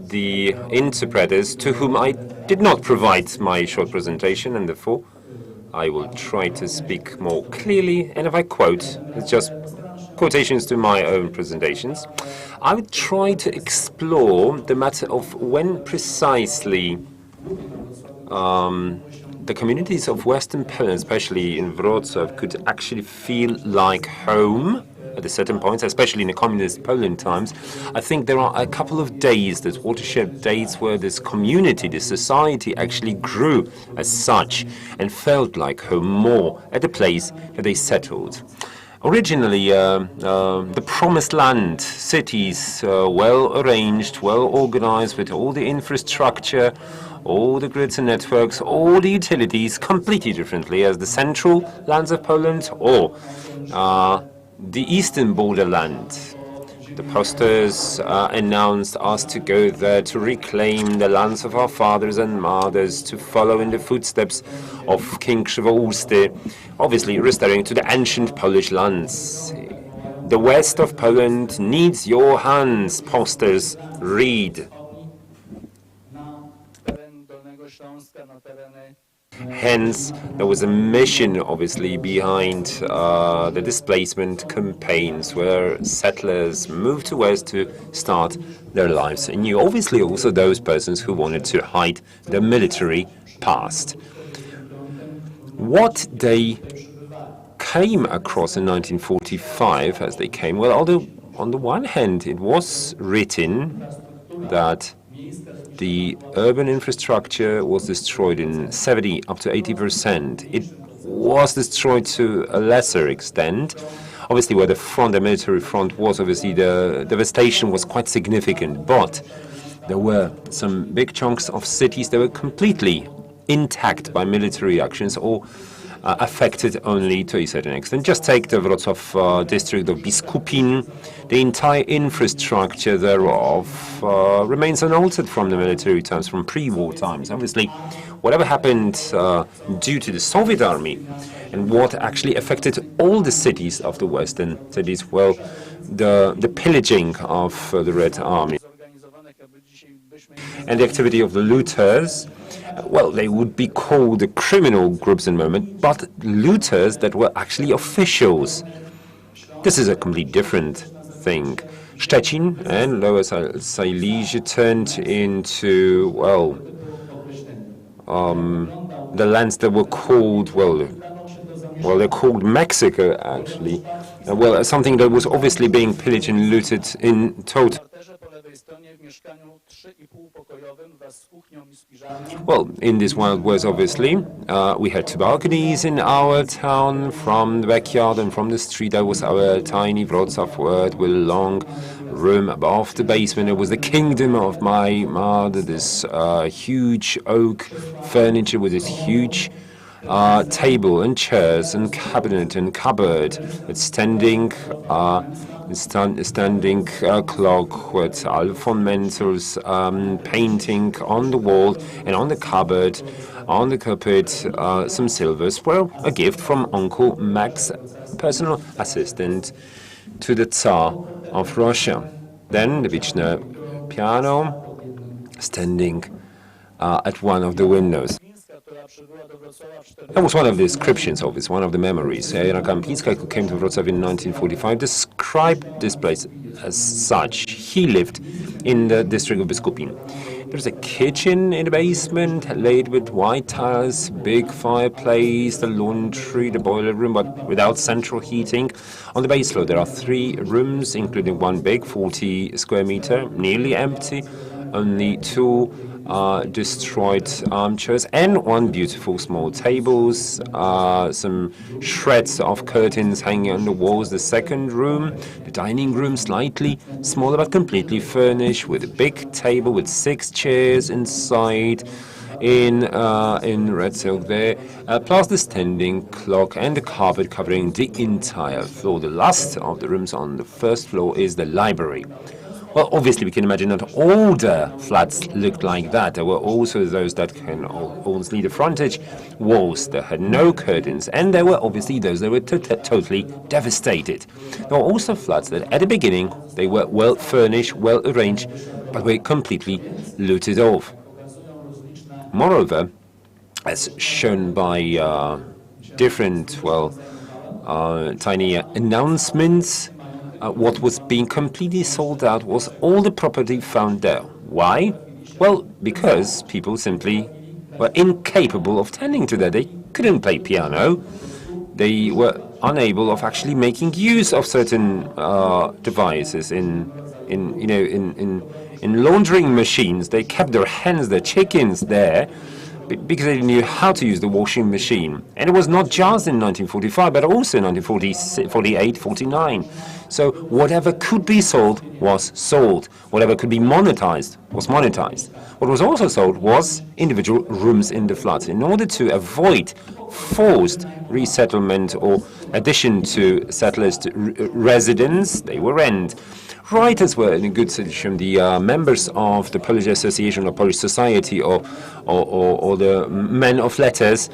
the interpreters, to whom I did not provide my short presentation, and therefore I will try to speak more clearly. And if I quote, it's just quotations to my own presentations. I would try to explore the matter of when precisely the communities of Western Poland, especially in Wrocław, could actually feel like home at a certain point, especially in the communist Poland times. I think there are a couple of days, that watershed dates, where this community, this society actually grew as such and felt like home more at the place where they settled. Originally, the promised land, cities, well arranged, well organized, with all the infrastructure, all the grids and networks, all the utilities, completely differently as the central lands of Poland or the eastern borderland. The posters announced us to go there to reclaim the lands of our fathers and mothers, to follow in the footsteps of King Krzywousty, obviously referring to the ancient Polish lands. The west of Poland needs your hands, posters read. Hence, there was a mission, obviously, behind the displacement campaigns, where settlers moved to west to start their lives anew. Obviously, also those persons who wanted to hide their military past. What they came across in 1945, as they came, well, although on the one hand, it was written that the urban infrastructure was destroyed in 70 up to 80%. It was destroyed to a lesser extent. Obviously, where the front, the military front was, obviously the devastation was quite significant, but there were some big chunks of cities that were completely intact by military actions or affected only to a certain extent. Just take the Wrocław district of Biskupin. The entire infrastructure thereof remains unaltered from the military times, from pre-war times. Obviously, whatever happened due to the Soviet army and what actually affected all the cities of the Western cities, well, the pillaging of the Red Army and the activity of the looters, well, they would be called the criminal groups in a moment, but looters that were actually officials. This is a completely different thing. Szczecin and Lower Silesia turned into, well, the lands that were called, well, they're called Mexico, actually. Well, something that was obviously being pillaged and looted in total. Well, in this Wild West, obviously, we had two balconies in our town from the backyard and from the street. That was our tiny Wrocław word with a long room above the basement. It was the kingdom of my mother, this huge oak furniture with this huge table and chairs and cabinet and cupboard. It's standing clock with Alfon Menzel's painting on the wall, and on the cupboard, on the carpet, some silvers. Well, a gift from Uncle Max, personal assistant to the Tsar of Russia. Then the Wichner piano standing at one of the windows. That was one of the descriptions of this, one of the memories. Jan Kampińska, who came to Wrocław in 1945, described this place as such. He lived in the district of Biskupin. There's a kitchen in the basement, laid with white tiles, big fireplace, the laundry, the boiler room, but without central heating. On the base floor, there are 3 rooms, including one big, 40 square meter, nearly empty, only 2 destroyed armchairs and 1 beautiful small tables, some shreds of curtains hanging on the walls. The second room, the dining room, slightly smaller but completely furnished, with a big table with 6 chairs inside in red silk there, plus the standing clock and the carpet covering the entire floor. The last of the rooms on the first floor is the library. Well, obviously, we can imagine that all the flats looked like that. There were also those that can only the frontage walls that had no curtains, and there were obviously those that were totally devastated. There were also flats that at the beginning, they were well furnished, well arranged, but were completely looted off. Moreover, as shown by different, tiny announcements, what was being completely sold out was all the property found there. Why? Well, because people simply were incapable of tending to that. They couldn't play piano. They were unable of actually making use of certain devices in laundering machines. They kept their hens, their chickens there, because they knew how to use the washing machine. And it was not just in 1945, but also in 1948, 49. So whatever could be sold was sold. Whatever could be monetized was monetized. What was also sold was individual rooms in the flats. In order to avoid forced resettlement or addition to settlers' residence, they were rent. Writers were in a good situation. The members of the Polish Association or Polish Society or the men of letters,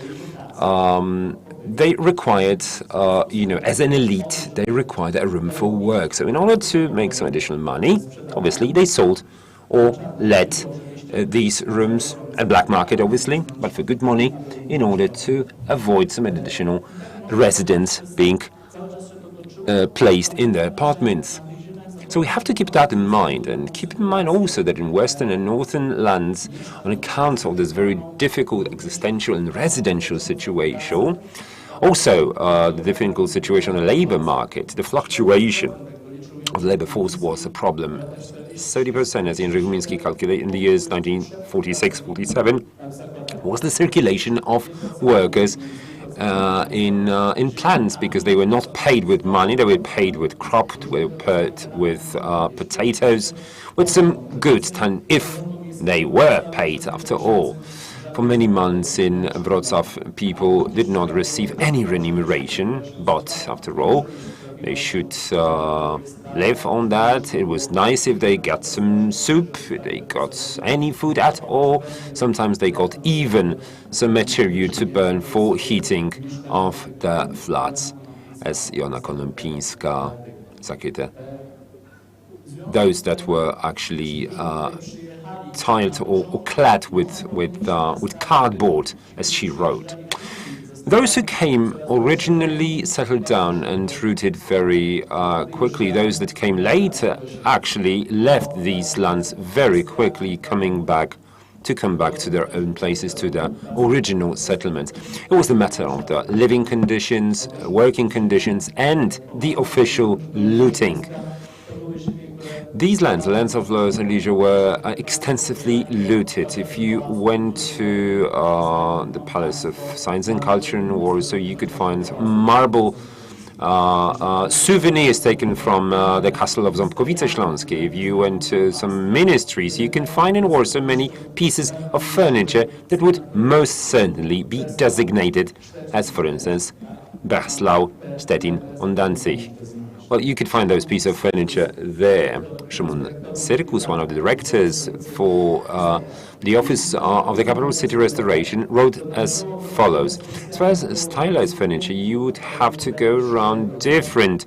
they required, as an elite, they required a room for work. So in order to make some additional money, obviously, they sold or let these rooms at black market, obviously, but for good money, in order to avoid some additional residents being placed in their apartments. So we have to keep that in mind, and keep in mind also that in western and northern lands, on account of this very difficult existential and residential situation, also the difficult situation on the labor market, the fluctuation of the labor force was a problem. 30%, as Jędrzej Humiński calculated in the years 1946-47, was the circulation of workers in plants because they were not paid with money. They were paid with crop, they were paid with potatoes, with some goods, if they were paid after all. For many months in Wrocław, people did not receive any remuneration, but after all, they should live on that. It was nice if they got some soup, if they got any food at all. Sometimes they got even some material to burn for heating of the flats, as Jona Konopieńska zakryte. Those that were actually tiled or clad with cardboard, as she wrote. Those who came originally settled down and rooted very quickly. Those that came later actually left these lands very quickly, come back to their own places, to their original settlements. It was a matter of the living conditions, working conditions, and the official looting. These lands, the lands of Lower Silesia, were extensively looted. If you went to the Palace of Science and Culture in Warsaw, you could find marble souvenirs taken from the castle of Ząbkowice Śląskie. If you went to some ministries, you can find in Warsaw many pieces of furniture that would most certainly be designated as, for instance, Breslau, Stettin, and Danzig. Well, you could find those pieces of furniture there. Szymon Syrkus, one of the directors for the Office of the Capital City Restoration, wrote as follows. As far as stylized furniture, you would have to go around different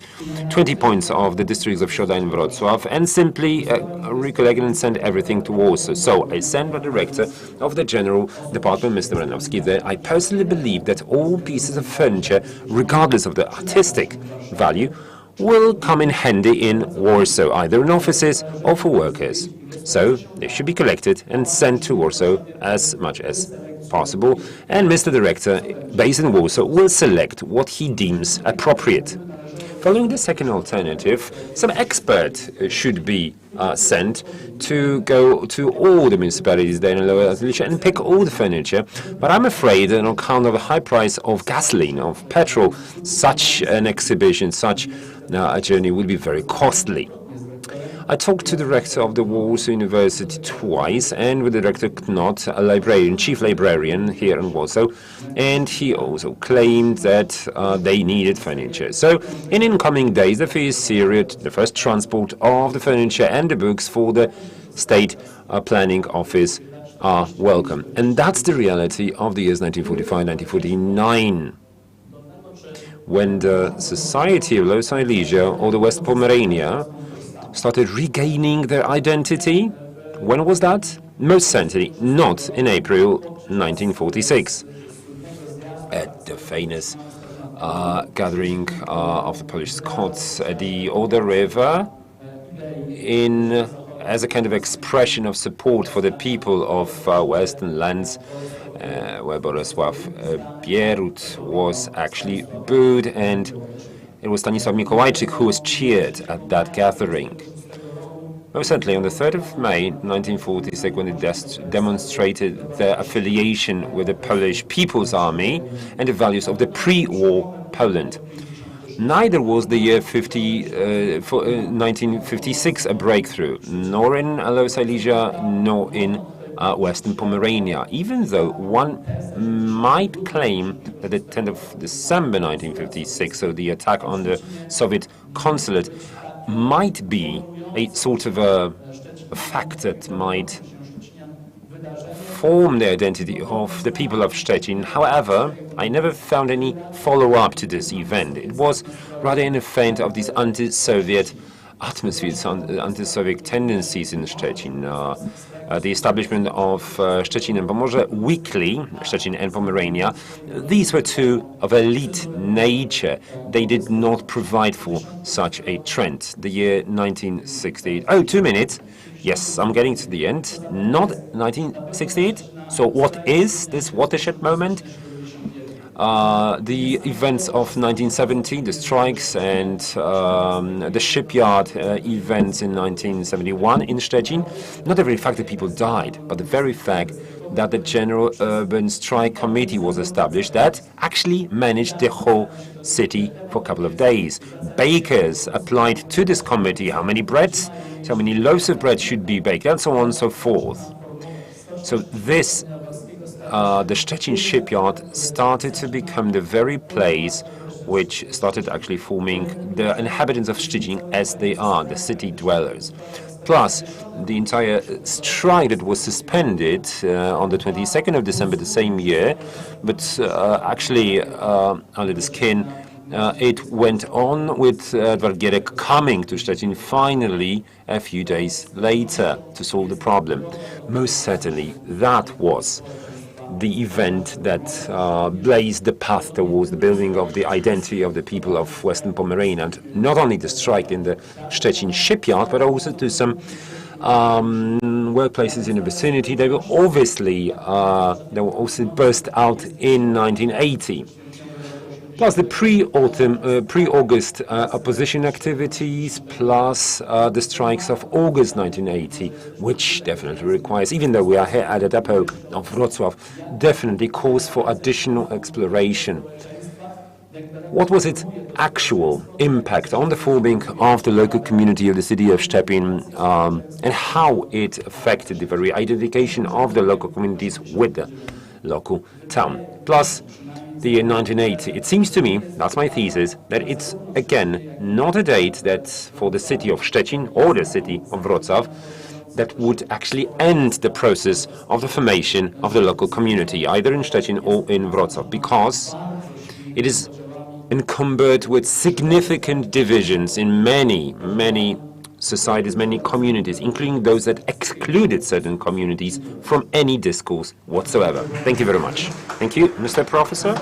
20 points of the districts of Środa and Wrocław and simply recollect and send everything to Warsaw. So I sent the director of the General Department, Mr. Ranowski, that I personally believe that all pieces of furniture, regardless of the artistic value, will come in handy in Warsaw, either in offices or for workers. So they should be collected and sent to Warsaw as much as possible, and Mr. Director, based in Warsaw, will select what he deems appropriate. Following the second alternative, some expert should be sent to go to all the municipalities there in Lower Silesia and pick all the furniture. But I'm afraid that on account of the high price of gasoline, of petrol, such an exhibition, such a journey would be very costly. I talked to the rector of the Warsaw University twice and with the director Knot, a librarian, chief librarian here in Warsaw, and he also claimed that they needed furniture. So in incoming days, the first period, the first transport of the furniture and the books for the State Planning Office are welcome. And that's the reality of the years 1945-1949. When the Society of Lower Silesia or the West Pomerania started regaining their identity. When was that? Most certainly not in April 1946. At the famous gathering of the Polish Scots at the Oder River, as a kind of expression of support for the people of Western lands, where Bolesław Bierut was actually booed, and it was Stanisław Mikołajczyk who was cheered at that gathering. Most certainly, on the 3rd of May 1946, when it demonstrated their affiliation with the Polish People's Army and the values of the pre-war Poland. Neither was the year 1956 a breakthrough, nor in Lower Silesia, nor in Western Pomerania, even though one might claim that the 10th of December 1956, so the attack on the Soviet consulate, might be a sort of a fact that might form the identity of the people of Szczecin. However, I never found any follow-up to this event. It was rather an event of these anti-Soviet atmospheres, anti-Soviet tendencies in Szczecin. The establishment of Szczecin and Pomorze weekly, Szczecin and Pomerania, these were two of elite nature. They did not provide for such a trend. The year 1968. Oh, 2 minutes. Yes, I'm getting to the end. Not 1968. So what is this watershed moment? The events of 1970, the strikes and the shipyard events in 1971 in Szczecin. Not the very fact that people died, but the very fact that the General Urban Strike Committee was established that actually managed the whole city for a couple of days. Bakers applied to this committee how many breads, how many loaves of bread should be baked, and so on and so forth. So this, the Szczecin shipyard started to become the very place which started actually forming the inhabitants of Szczecin as they are, the city dwellers. Plus, the entire strike that was suspended on the 22nd of December the same year, but actually under the skin, it went on with Edward Gierek coming to Szczecin finally a few days later to solve the problem. Most certainly, that was the event that blazed the path towards the building of the identity of the people of Western Pomerania, and not only the strike in the Szczecin shipyard, but also to some workplaces in the vicinity. They were obviously, they were also burst out in 1980. Plus the pre-August opposition activities, plus the strikes of August 1980, which definitely requires, even though we are here at the depot of Wrocław, definitely calls for additional exploration. What was its actual impact on the forming of the local community of the city of Szczecin, and how it affected the very identification of the local communities with the local town? Plus, the year 1980. It seems to me, that's my thesis, that it's, again, not a date that for the city of Szczecin or the city of Wrocław that would actually end the process of the formation of the local community, either in Szczecin or in Wrocław, because it is encumbered with significant divisions in many societies, many communities, including those that excluded certain communities from any discourse whatsoever. Thank you very much. Thank you, Mr. Professor.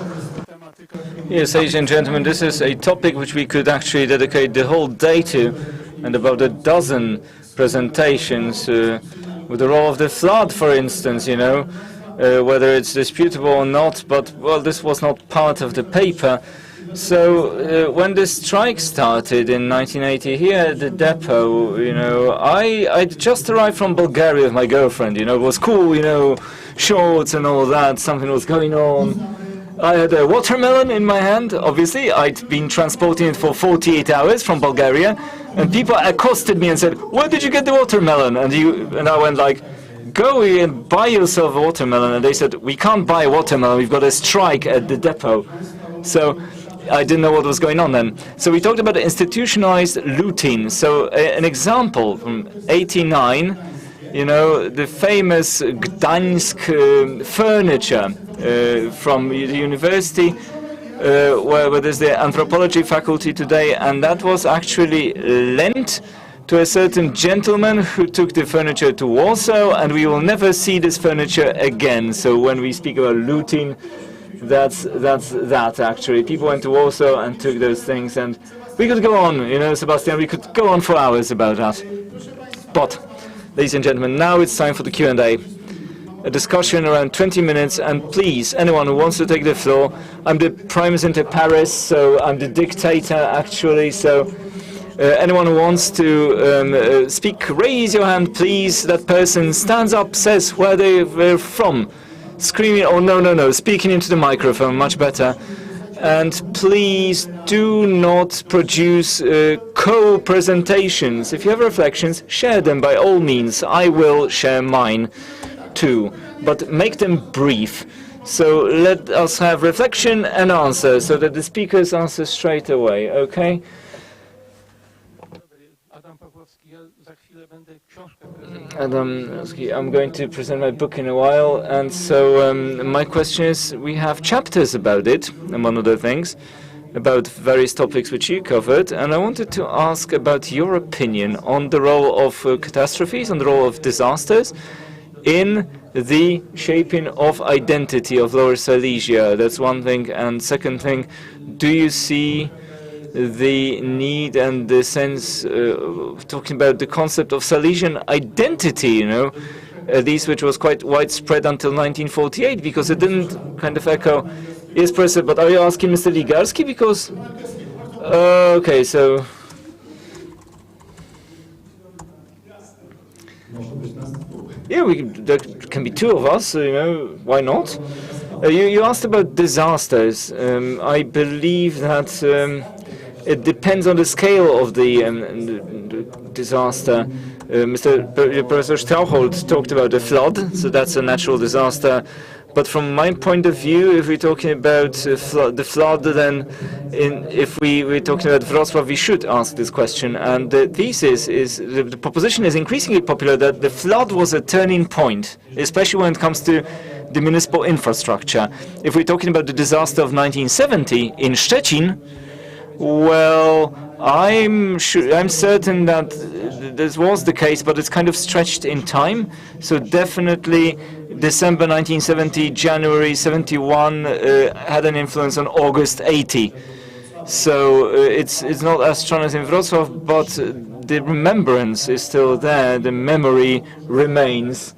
Yes, ladies and gentlemen, this is a topic which we could actually dedicate the whole day to, and about a dozen presentations with the role of the flood, for instance, you know, whether it's disputable or not, but, well, this was not part of the paper. So when the strike started in 1980 here at the depot, you know, I just arrived from Bulgaria with my girlfriend, you know, it was cool, you know, shorts and all that, something was going on. I had a watermelon in my hand, obviously, I'd been transporting it for 48 hours from Bulgaria, and people accosted me and said, where did you get the watermelon? And I went like, go and buy yourself a watermelon, and they said, we can't buy a watermelon, we've got a strike at the depot. So I didn't know what was going on then. So we talked about institutionalized looting. So an example from '89, you know, the famous Gdańsk furniture from the university, where there's the anthropology faculty today, and that was actually lent to a certain gentleman who took the furniture to Warsaw, and we will never see this furniture again. So when we speak about looting, that's that actually. People went to Warsaw and took those things, and we could go on, you know, Sebastian, we could go on for hours about that. But, ladies and gentlemen, now it's time for the Q&A. A discussion around 20 minutes, and please, anyone who wants to take the floor, I'm the Primus inter pares, so I'm the dictator actually, so anyone who wants to speak, raise your hand, please. That person stands up, says where they're from. Screaming, oh no, speaking into the microphone, much better. And please do not produce co-presentations. If you have reflections, share them by all means. I will share mine too, but make them brief. So let us have reflection and answer, so that the speakers answer straight away, okay? I'm going to present my book in a while, and so my question is, we have chapters about it, among other things, about various topics which you covered, and I wanted to ask about your opinion on the role of catastrophes, on the role of disasters in the shaping of identity of Lower Silesia. That's one thing, and second thing, do you see the need and the sense talking about the concept of Silesian identity, you know, these which was quite widespread until 1948, because it didn't kind of echo. Yes, Professor, but are you asking Mr. Ligarski? Because, okay, so... Yeah, can be two of us, why not? You asked about disasters. I believe that it depends on the scale of the disaster. Professor Strauchold talked about a flood, so that's a natural disaster. But from my point of view, if we're talking about the flood, then if we're talking about Wrocław, we should ask this question. And the thesis is, the proposition is increasingly popular that the flood was a turning point, especially when it comes to the municipal infrastructure. If we're talking about the disaster of 1970 in Szczecin, well, I'm certain that this was the case, but it's kind of stretched in time. So definitely December 1970, January 71 had an influence on August 80. So it's not as strong as in Wrocław, but the remembrance is still there, the memory remains.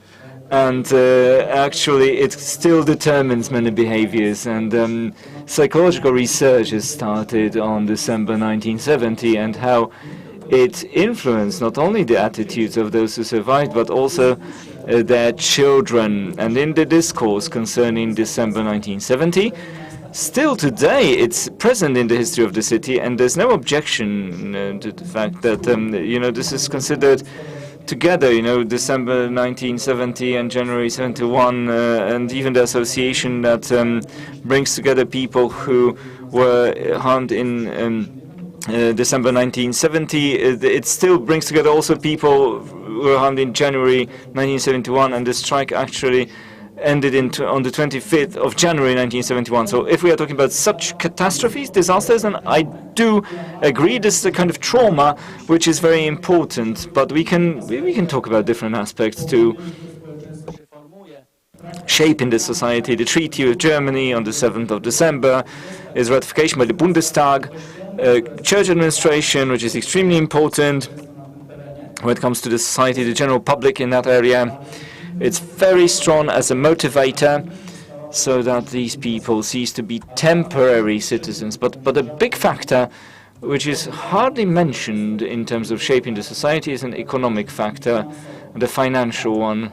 And actually, it still determines many behaviors. And psychological research has started on December 1970 and how it influenced not only the attitudes of those who survived, but also their children. And in the discourse concerning December 1970, still today, it's present in the history of the city, and there's no objection to the fact that, this is considered together, December 1970 and January 71, and even the association that brings together people who were harmed in December 1970, it still brings together also people who were harmed in January 1971, and the strike actually ended on the 25th of January 1971. So if we are talking about such catastrophes, disasters, then I do agree this is a kind of trauma which is very important, but we can talk about different aspects to shape in the society. The Treaty with Germany on the 7th of December is ratification by the Bundestag, church administration, which is extremely important when it comes to the society, the general public in that area. It's very strong as a motivator, so that these people cease to be temporary citizens. But a big factor, which is hardly mentioned in terms of shaping the society, is an economic factor, the financial one.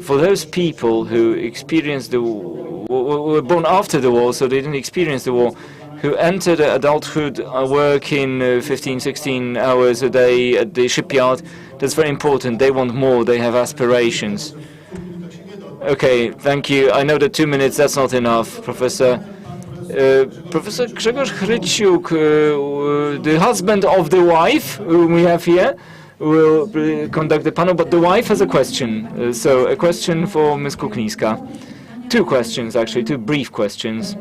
For those people who experienced were born after the war, so they didn't experience the war, who entered adulthood, working 15, 16 hours a day at the shipyard, that's very important. They want more. They have aspirations. Okay, thank you. I know that 2 minutes, that's not enough, Professor. Professor Grzegorz Chryciuk, the husband of the wife whom we have here, will conduct the panel, but the wife has a question. So a question for Ms. Kukniska. 2 questions, actually, 2 brief questions.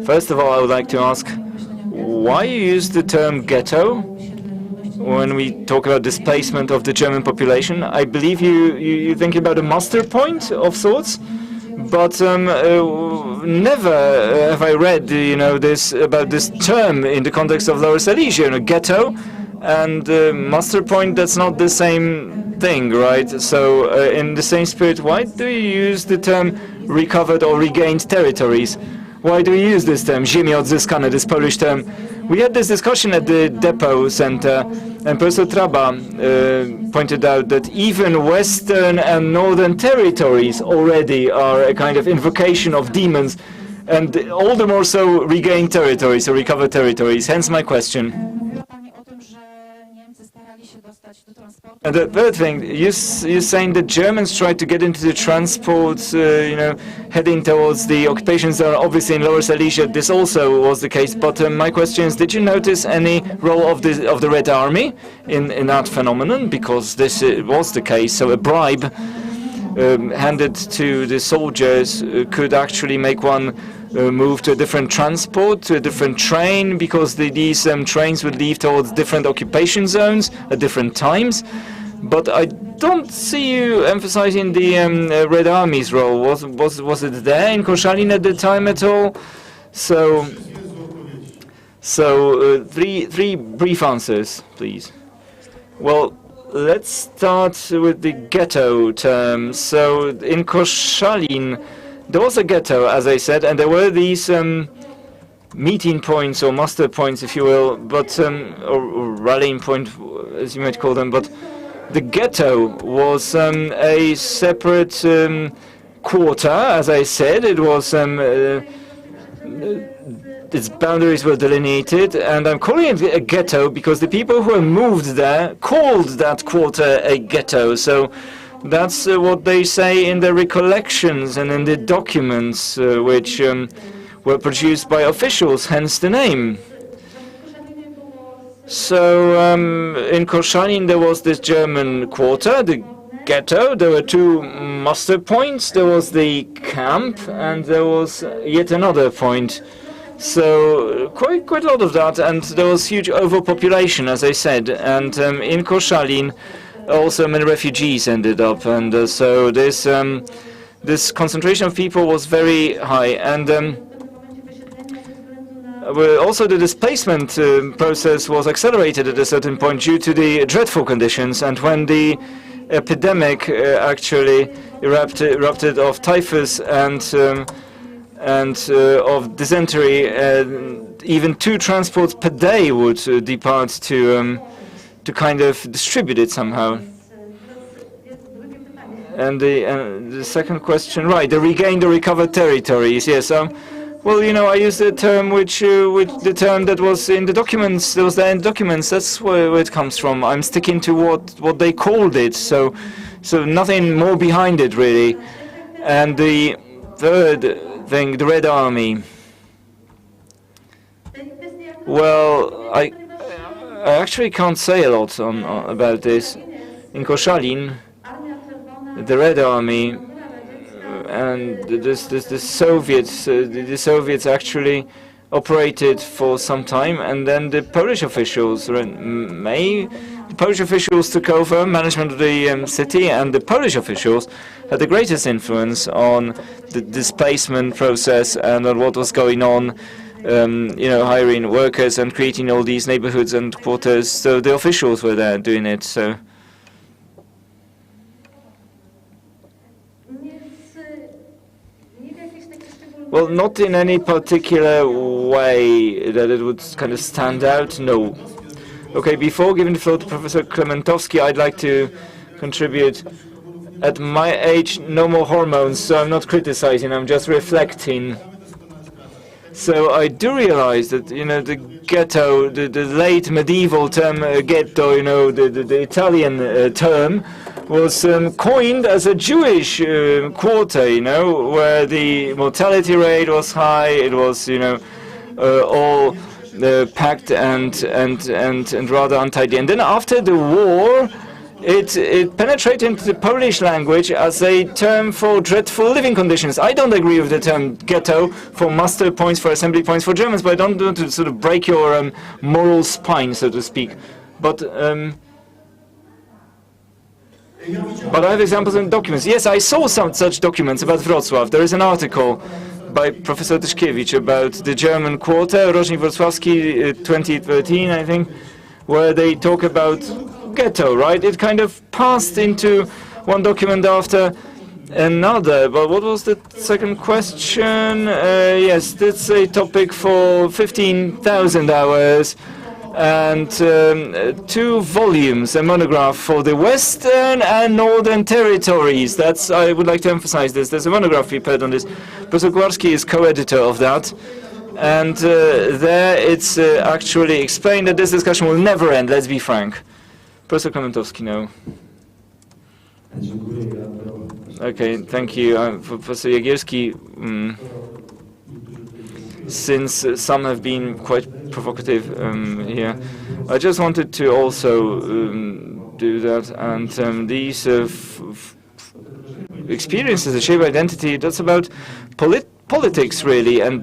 First of all, I would like to ask, why you use the term ghetto when we talk about displacement of the German population? I believe you think about a muster point of sorts, but never have I read, this about this term in the context of Lower Silesia, ghetto and muster point. That's not the same thing, right? So in the same spirit, why do you use the term recovered or regained territories? Why do we use this term, ziemie odzyskane, this Polish term? We had this discussion at the depot center, and Professor Traba pointed out that even western and northern territories already are a kind of invocation of demons, and all the more so regained territories or recovered territories. Hence my question. And the third thing, you're saying that Germans tried to get into the transport, heading towards the occupation zone. Obviously, in Lower Silesia, this also was the case. But my question is, did you notice any role of the Red Army in that phenomenon? Because this was the case. So a bribe handed to the soldiers could actually make one move to a different transport, to a different train, because these trains would leave towards different occupation zones at different times. But I don't see you emphasizing the Red Army's role. Was it there in Koszalin at the time at all? So three brief answers, please. Well, let's start with the ghetto term. So in Koszalin, there was a ghetto, as I said, and there were these meeting points or muster points, if you will, but or rallying point, as you might call them. But the ghetto was a separate quarter, as I said. It was its boundaries were delineated, and I'm calling it a ghetto because the people who moved there called that quarter a ghetto. So that's what they say in the recollections and in the documents which were produced by officials, hence the name. So in Koszalin there was this German quarter, the ghetto. There were two muster points. There was the camp, and there was yet another point. So quite a lot of that, and there was huge overpopulation, as I said. And in Koszalin, also many refugees ended up, and so this concentration of people was very high. And also the displacement process was accelerated at a certain point due to the dreadful conditions. And when the epidemic actually erupted of typhus and of dysentery, even 2 transports per day would depart to kind of distribute it somehow. And the second question, right? The regained or recovered territories. Yes. Well, you know, I used the term which the term that was in the documents. That was there in the documents. That's where it comes from. I'm sticking to what they called it. So nothing more behind it really. And the third thing, the Red Army. Well, I actually can't say a lot about this. In Koszalin, the Red Army and the Soviets actually operated for some time, and then the Polish officials took over management of the city, and the Polish officials had the greatest influence on the displacement process and on what was going on, you know, hiring workers and creating all these neighborhoods and quarters. So the officials were there doing it. So. Well, not in any particular way that it would kind of stand out, no. Okay, before giving the floor to Professor Klementowski, I'd like to contribute. At my age, no more hormones, so I'm not criticizing, I'm just reflecting. So I do realize that, you know, the ghetto, the late medieval term ghetto, you know, the Italian term, was coined as a Jewish quarter, you know, where the mortality rate was high. It was, you know, all packed and rather untidy. And then after the war, it penetrated into the Polish language as a term for dreadful living conditions. I don't agree with the term ghetto for muster points, for assembly points for Germans, but I don't want to sort of break your moral spine, so to speak. But I have examples in documents. Yes, I saw some such documents about Wrocław. There is an article by Professor Tyszkiewicz about the German quarter, Rocznik Wrocławski, 2013, I think, where they talk about ghetto, right? It kind of passed into one document after another. But what was the second question? Yes, that's a topic for 15,000 hours. And 2 volumes, a monograph for the Western and Northern territories. That's, I would like to emphasize this. There's a monograph prepared on this. Professor Kowalski is co-editor of that. And there it's actually explained that this discussion will never end, let's be frank. Professor Klementowski, no. Okay, thank you. Professor Jagierski, since some have been quite provocative here, I just wanted to also do that. And these experiences that shape identity, that's about politics, really. And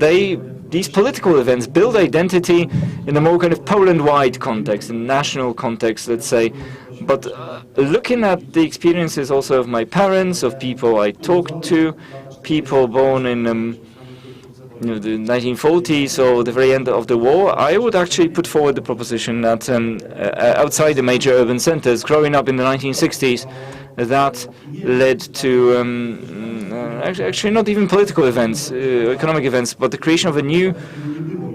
these political events build identity in a more kind of Poland-wide context, in national context, let's say. But looking at the experiences also of my parents, of people I talked to, people born in you know, the 1940s or the very end of the war, I would actually put forward the proposition that outside the major urban centers, growing up in the 1960s, that led to actually not even political events, economic events, but the creation of a new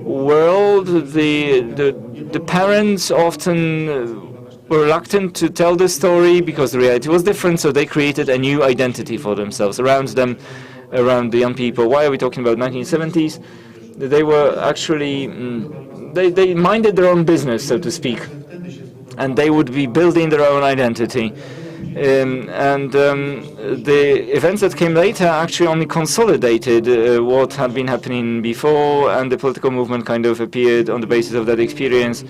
world. The parents often were reluctant to tell the story because the reality was different, so they created a new identity for themselves around them, around the young people. Why are we talking about 1970s? They were actually, they minded their own business, so to speak, and they would be building their own identity. The events that came later actually only consolidated what had been happening before, and the political movement kind of appeared on the basis of that experience.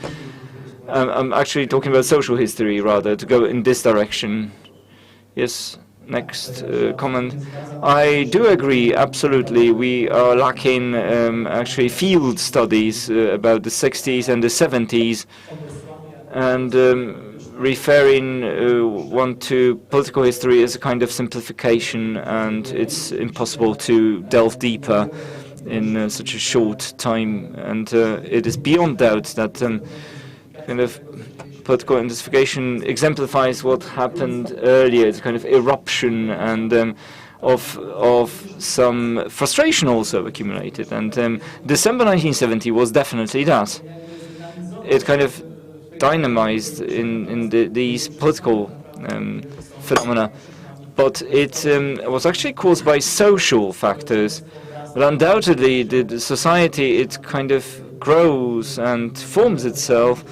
I'm actually talking about social history, rather, to go in this direction. Yes, next comment. I do agree, absolutely. We are lacking actually field studies about the 60s and the 70s, and referring one to political history is a kind of simplification, and it's impossible to delve deeper in such a short time. And it is beyond doubt that kind of political intensification exemplifies what happened earlier. It's a kind of eruption and of some frustration also accumulated. And December 1970 was definitely that. It kind of dynamized in these political phenomena, but it was actually caused by social factors. But undoubtedly, the society, it kind of grows and forms itself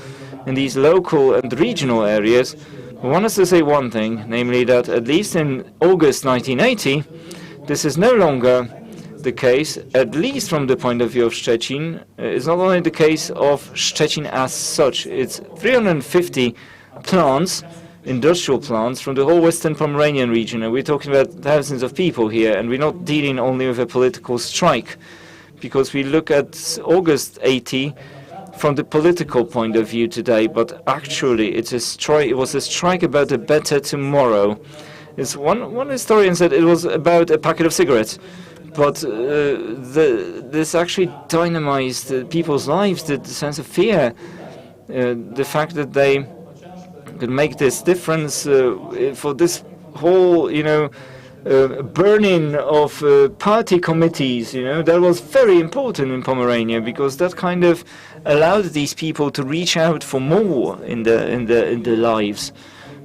in these local and regional areas. One has to say one thing, namely that at least in August 1980, this is no longer the case, at least from the point of view of Szczecin. It's not only the case of Szczecin as such. It's 350 plants, industrial plants, from the whole Western Pomeranian region, and we're talking about thousands of people here, and we're not dealing only with a political strike, because we look at August 80 from the political point of view today, but actually it was a strike about a better tomorrow. It's one historian said it was about a packet of cigarettes. But this actually dynamized people's lives, the sense of fear, the fact that they could make this difference for this whole, burning of party committees. That was very important in Pomerania, because that kind of allowed these people to reach out for more in their lives.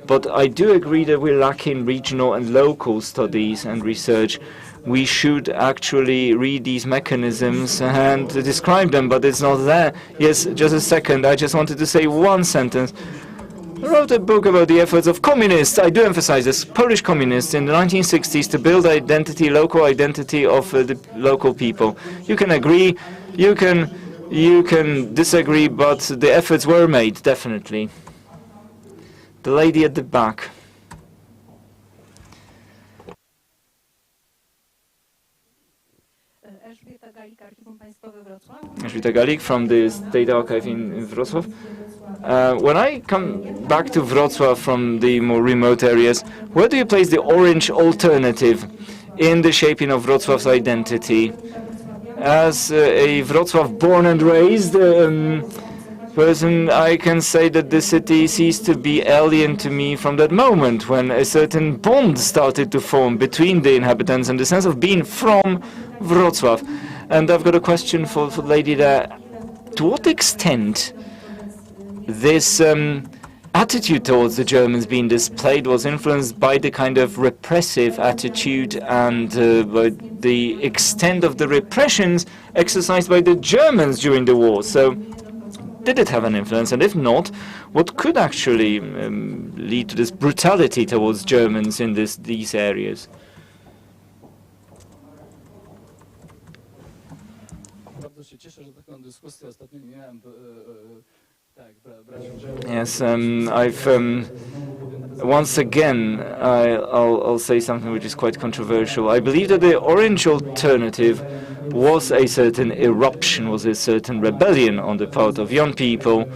But I do agree that we're lacking regional and local studies and research. We should actually read these mechanisms and describe them, but it's not there. Yes, just a second. I just wanted to say one sentence. I wrote a book about the efforts of communists, I do emphasize this, Polish communists in the 1960s to build identity, local identity of the local people. You can agree, you can disagree, but the efforts were made, definitely. The lady at the back. Elżbieta Galik from the State Archive in Wrocław. When I come back to Wrocław from the more remote areas, where do you place the orange alternative in the shaping of Wrocław's identity? As a Wrocław born and raised person, I can say that the city ceased to be alien to me from that moment when a certain bond started to form between the inhabitants and the sense of being from Wrocław. And I've got a question for the lady there. To what extent this attitude towards the Germans being displayed was influenced by the kind of repressive attitude and by the extent of the repressions exercised by the Germans during the war? So did it have an influence? And if not, what could actually lead to this brutality towards Germans in these areas? Yes, I've once again I'll say something which is quite controversial. I believe that the orange alternative was a certain eruption, was a certain rebellion on the part of young people,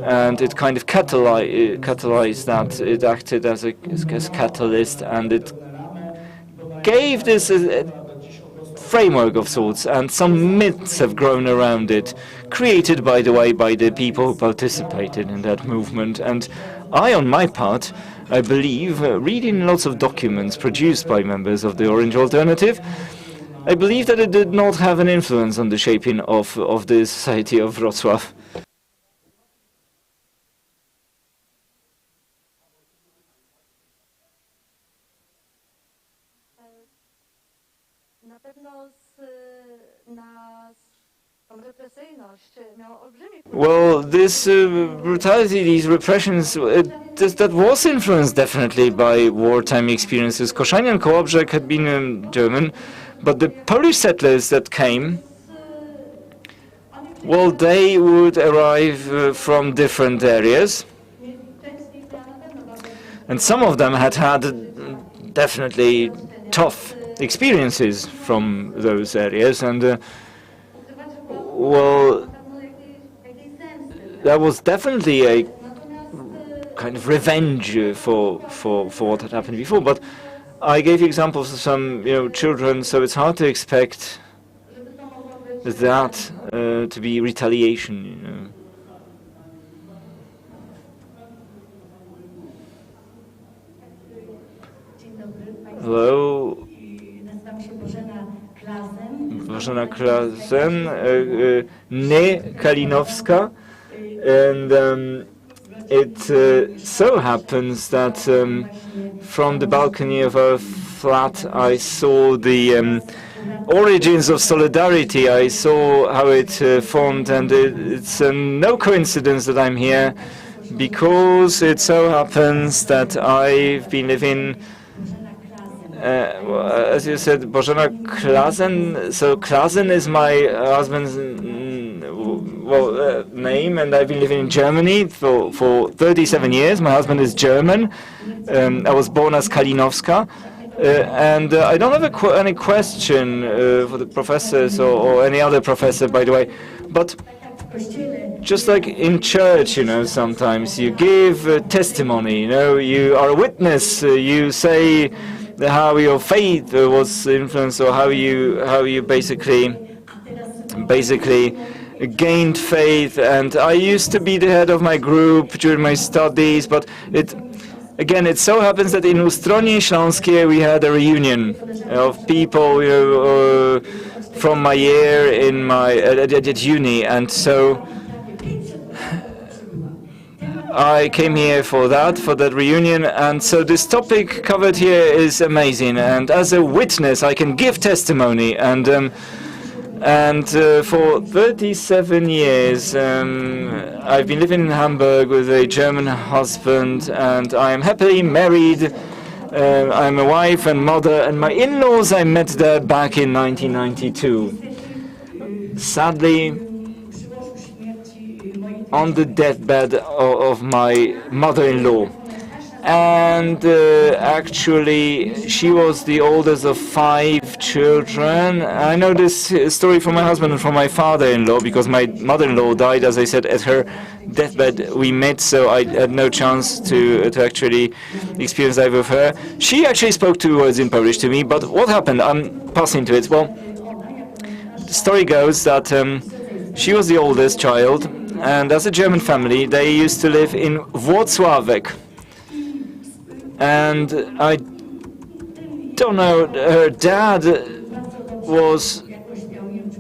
and it kind of catalyzed that. It acted as a catalyst, and it gave this framework of sorts, and some myths have grown around it, created, by the way, by the people who participated in that movement. And I, on my part, I believe, reading lots of documents produced by members of the Orange Alternative, I believe that it did not have an influence on the shaping of the society of Wrocław. Well, this brutality, these repressions, that was influenced definitely by wartime experiences. Koszalin and Kołobrzeg had been German, but the Polish settlers that came, well, they would arrive from different areas. And some of them had definitely tough experiences from those areas. And, well, that was definitely a kind of revenge for what had happened before. But I gave examples of some, children, so it's hard to expect that to be retaliation, Hello. Bożena Klazen, nie Kalinowska, and it so happens that from the balcony of our flat I saw the origins of solidarity. I saw how it formed, and it's no coincidence that I'm here, because it so happens that I've been living as you said, Bożena Klazen. So Klazen is my husband's name, and I've been living in Germany for 37 years. My husband is German. I was born as Kalinowska. And I don't have any question for the professors or any other professor, by the way. But just like in church, sometimes you give testimony, you are a witness, you say how your faith was influenced, or how you basically gained faith. And I used to be the head of my group during my studies, but it so happens that in Ustronie Śląskie we had a reunion of people from my year at uni, and so I came here for that reunion. And so this topic covered here is amazing, and as a witness I can give testimony. And for 37 years I've been living in Hamburg with a German husband, and I am happily married. I'm a wife and mother, and my in-laws I met there back in 1992. Sadly, on the deathbed of my mother-in-law. And actually, she was the oldest of 5 children. I know this story from my husband and from my father-in-law, because my mother-in-law died, as I said, at her deathbed. We met, so I had no chance to actually experience that with her. She actually spoke 2 words in Polish to me, but what happened? I'm passing to it. Well, the story goes that she was the oldest child, and as a German family, they used to live in Wrocław. And I don't know, her dad was,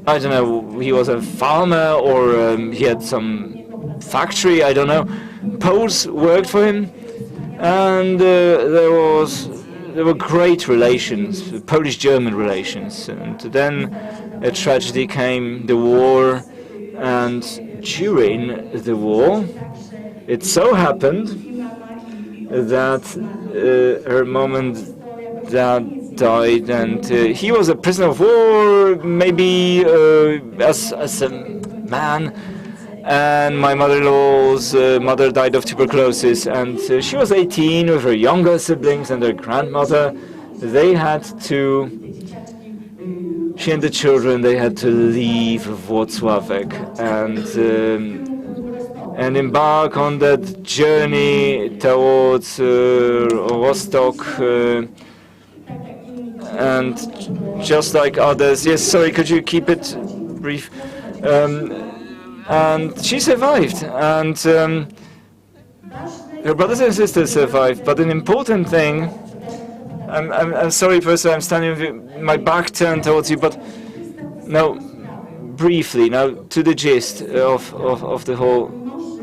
I don't know, he was a farmer, or he had some factory, I don't know. Poles worked for him, and there were great relations, Polish-German relations. And then a tragedy came, the war, and during the war, it so happened that her mom and dad died, and he was a prisoner of war, maybe as a man, and my mother-in-law's mother died of tuberculosis, and she was 18 with her younger siblings and her grandmother. She and the children, they had to leave Wrocław and embark on that journey towards Rostock, and just like others. Yes, sorry, could you keep it brief? And she survived, and her brothers and sisters survived. But an important thing, I'm sorry, Professor, I'm standing with my back turned towards you, but no, briefly, now to the gist of the whole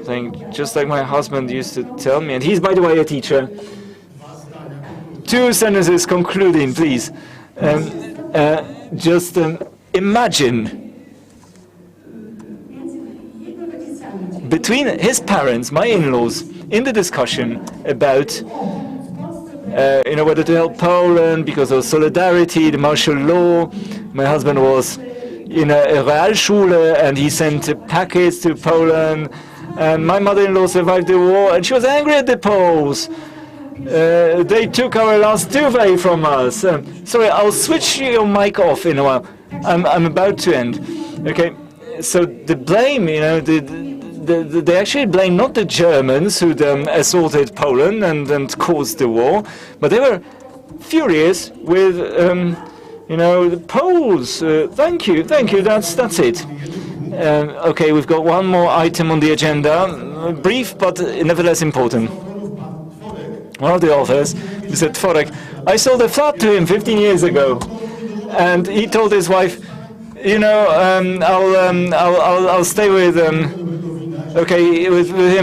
thing, just like my husband used to tell me, and he's, by the way, a teacher. 2 sentences concluding, please. Just imagine between his parents, my in-laws, in the discussion about whether to help Poland because of solidarity, the martial law. My husband was in a Realschule and he sent packets to Poland. And my mother-in-law survived the war and she was angry at the Poles. They took our last duvet from us. Sorry, I'll switch your mic off in a while. I'm about to end. Okay, so the blame, they actually blame not the Germans who assaulted Poland and caused the war, but they were furious with, the Poles. Thank you, that's it. Okay, we've got one more item on the agenda, brief but nevertheless important. One of the authors, Mr. Tworek, I sold a flat to him 15 years ago, and he told his wife, I'll stay with him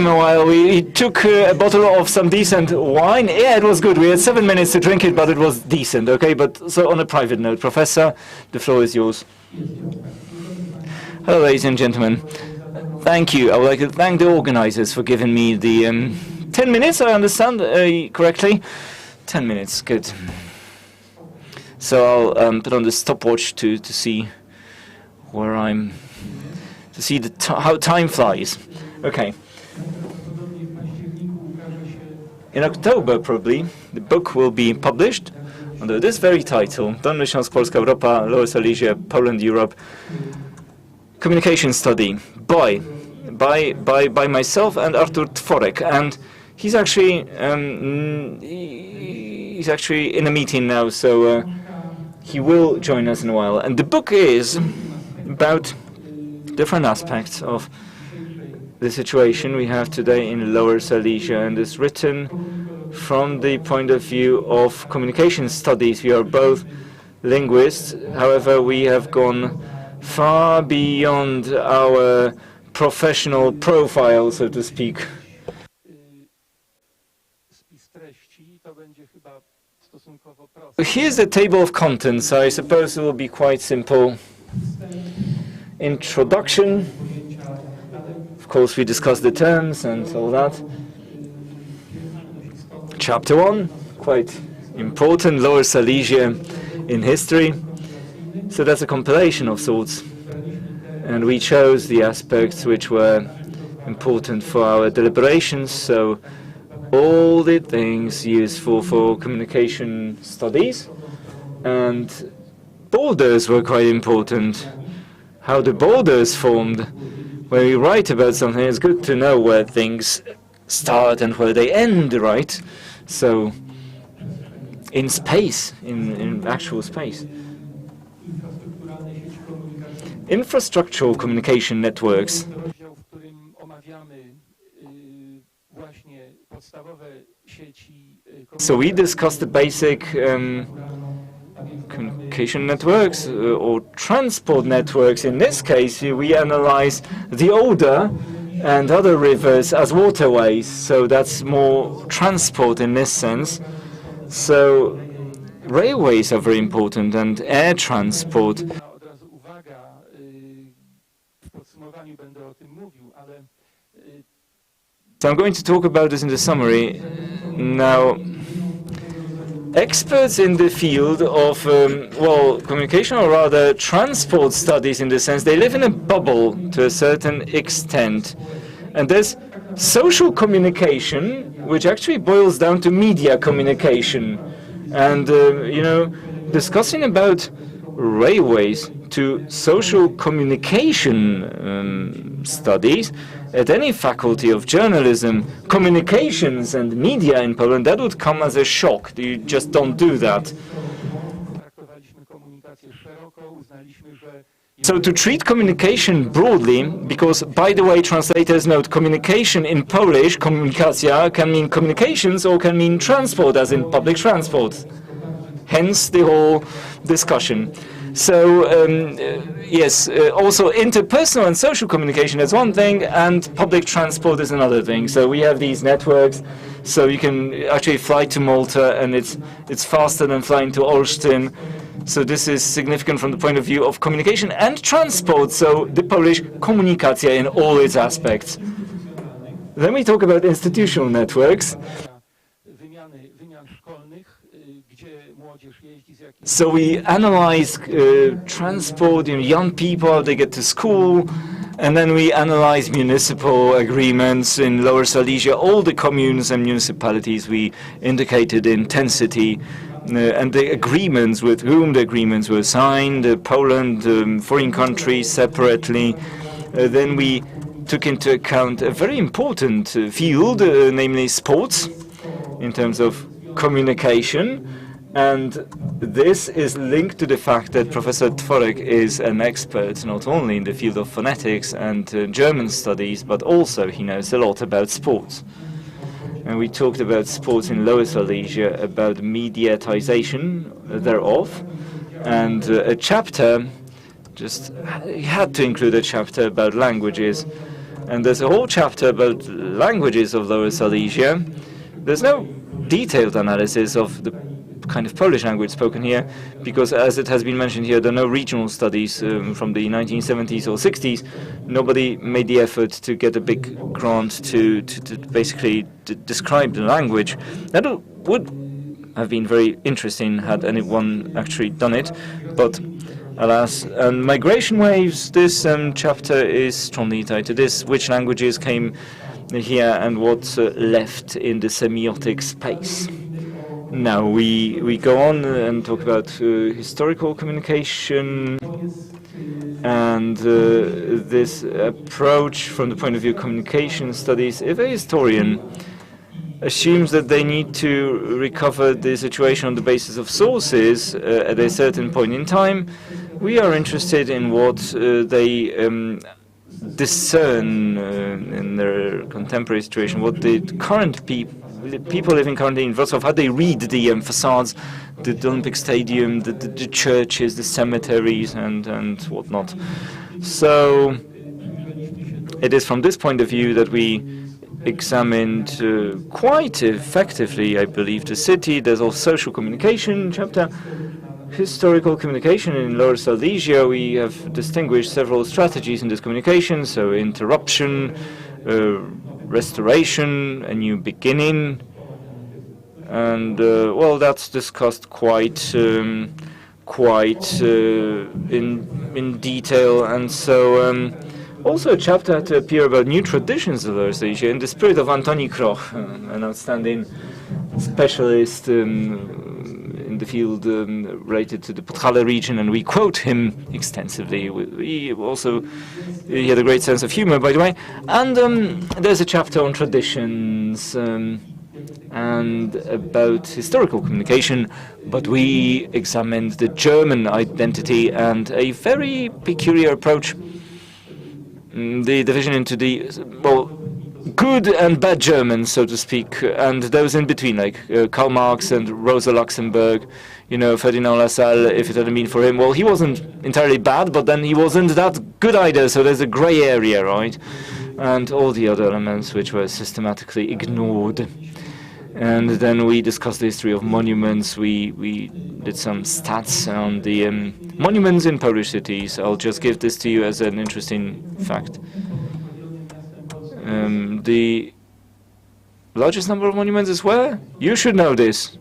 a while. He took a bottle of some decent wine. Yeah, it was good. We had 7 minutes to drink it, but it was decent. Okay, but so on a private note, Professor, the floor is yours. Hello, ladies and gentlemen. Thank you. I would like to thank the organizers for giving me the 10 minutes, I understand correctly. 10 minutes, good. So I'll put on the stopwatch to see where how time flies. Okay. In October, probably, the book will be published under this very title, Dolny Śląsk, Polska, Europa, Lower Silesia, Poland, Europe, Communication Study, by myself and Artur Tworek, and he's actually in a meeting now, so he will join us in a while. And the book is about different aspects of the situation we have today in Lower Silesia, and is written from the point of view of communication studies. We are both linguists, however, we have gone far beyond our professional profile, so to speak. Here's the table of contents. I suppose it will be quite simple. Introduction. Of course, we discussed the terms and all that. Chapter 1, quite important, Lower Silesia in history. So that's a compilation of sorts. And we chose the aspects which were important for our deliberations. So all the things useful for communication studies, and borders were quite important. How the borders formed. When we write about something, it's good to know where things start and where they end, right? So, in space, in actual space. Infrastructural communication networks. So we discussed the basic communication networks or transport networks. In this case, we analyze the Oder and other rivers as waterways. So that's more transport in this sense. So railways are very important, and air transport. So I'm going to talk about this in the summary. Now, experts in the field of, communication, or rather transport studies in the sense, they live in a bubble to a certain extent. And there's social communication, which actually boils down to media communication. And, discussing about railways to social communication studies at any faculty of journalism, communications and media in Poland, that would come as a shock. You just don't do that. So to treat communication broadly, because, by the way, translators note communication in Polish, komunikacja, can mean communications or can mean transport, as in public transport. Hence the whole discussion. So, yes, also interpersonal and social communication is one thing, and public transport is another thing. So we have these networks, so you can actually fly to Malta, and it's faster than flying to Olsztyn. So this is significant from the point of view of communication and transport, so the Polish komunikacja in all its aspects. Then we talk about institutional networks. So we analyze transport, young people, they get to school, and then we analyze municipal agreements in Lower Silesia, all the communes and municipalities we indicated intensity, and the agreements with whom the agreements were signed, Poland, foreign countries separately. Then we took into account a very important field, namely sports, in terms of communication. And this is linked to the fact that Professor Tworek is an expert not only in the field of phonetics and German studies, but also he knows a lot about sports. And we talked about sports in Lower Silesia, about mediatization thereof, and a chapter, just had to include a chapter about languages. And there's a whole chapter about languages of Lower Silesia. There's no detailed analysis of the kind of Polish language spoken here, because as it has been mentioned here, there are no regional studies from the 1970s or 60s. Nobody made the effort to get a big grant to basically describe the language. That would have been very interesting had anyone actually done it, but alas. And migration waves, this chapter is strongly tied to this, which languages came here and what left in the semiotic space. Now we go on and talk about historical communication, and this approach from the point of view of communication studies. If a historian assumes that they need to recover the situation on the basis of sources at a certain point in time, we are interested in what they discern in their contemporary situation, what the current people living currently in Wrocław, how they read the facades, the Olympic Stadium, the churches, the cemeteries, and whatnot. So it is from this point of view that we examined quite effectively, I believe, the city. There's also social communication chapter. Historical communication in Lower Silesia, we have distinguished several strategies in this communication, so interruption, restoration, a new beginning, and well, that's discussed quite in detail. And so also a chapter had to appear about new traditions of Lower Silesia in the spirit of Antoni Kroch, an outstanding specialist in the field related to the Podhale region, and we quote him extensively. He had a great sense of humor, by the way. And there's a chapter on traditions and about historical communication, but we examined the German identity and a very peculiar approach, the division into the, well, good and bad Germans, so to speak, and those in between, like Karl Marx and Rosa Luxemburg, Ferdinand Lassalle. If it hadn't been for him, well, he wasn't entirely bad, but then he wasn't that good either, so there's a gray area, right? And all the other elements which were systematically ignored. And then we discussed the history of monuments. We did some stats on the monuments in Polish cities. I'll just give this to you as an interesting fact. The largest number of monuments is where? You should know this.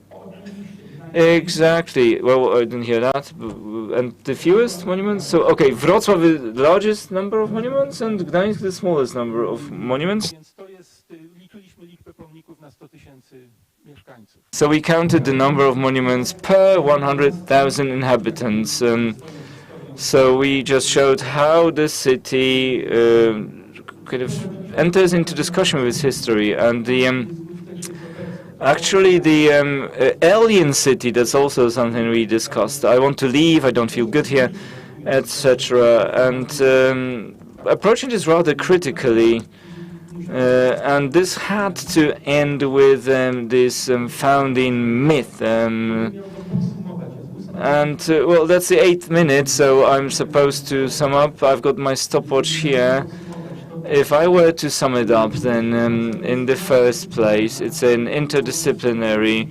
Exactly. Well, I didn't hear that. And the fewest monuments? So, okay, Wrocław is the largest number of monuments and Gdańsk the smallest number of monuments. So we counted the number of monuments per 100,000 inhabitants. So we just showed how the city kind of enters into discussion with its history, and the actually the alien city, that's also something we discussed. I want to leave, I don't feel good here, etc. And approaching this rather critically, and this had to end with this founding myth. Well, that's the 8th minute, so I'm supposed to sum up. I've got my stopwatch here. If I were to sum it up, then in the first place, it's an interdisciplinary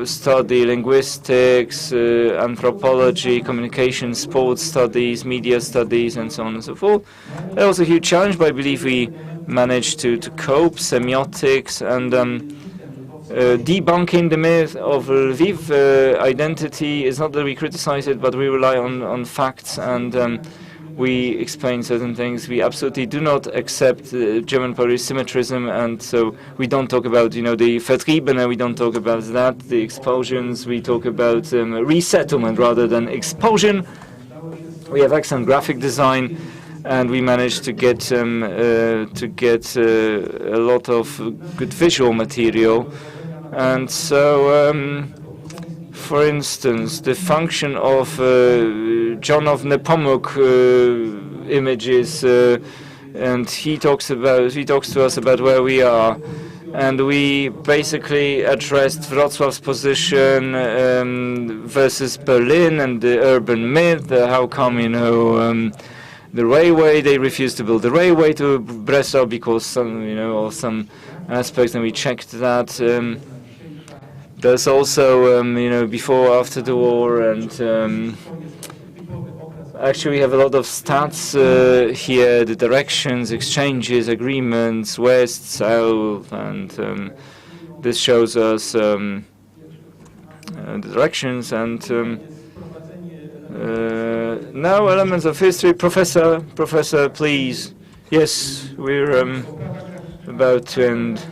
study, linguistics, anthropology, communication, sports studies, media studies, and so on and so forth. That was a huge challenge, but I believe we managed to cope, semiotics, and debunking the myth of Lviv identity. Is not that we criticize it, but we rely on facts, and we explain certain things. We absolutely do not accept German-Polish symmetrism, and so we don't talk about, the Vertriebene, we don't talk about that, the expulsions, we talk about resettlement rather than expulsion. We have excellent graphic design, and we managed to get a lot of good visual material. And so, for instance, the function of John of Nepomuk images, and he talks to us about where we are, and we basically addressed Wrocław's position versus Berlin and the urban myth. How come, the railway, they refused to build the railway to Breslau because of some aspects, and we checked that. There's also, before, after the war, and actually we have a lot of stats here, the directions, exchanges, agreements, west, south, and this shows us the directions, and now elements of history. Professor, please. Yes, we're about to end.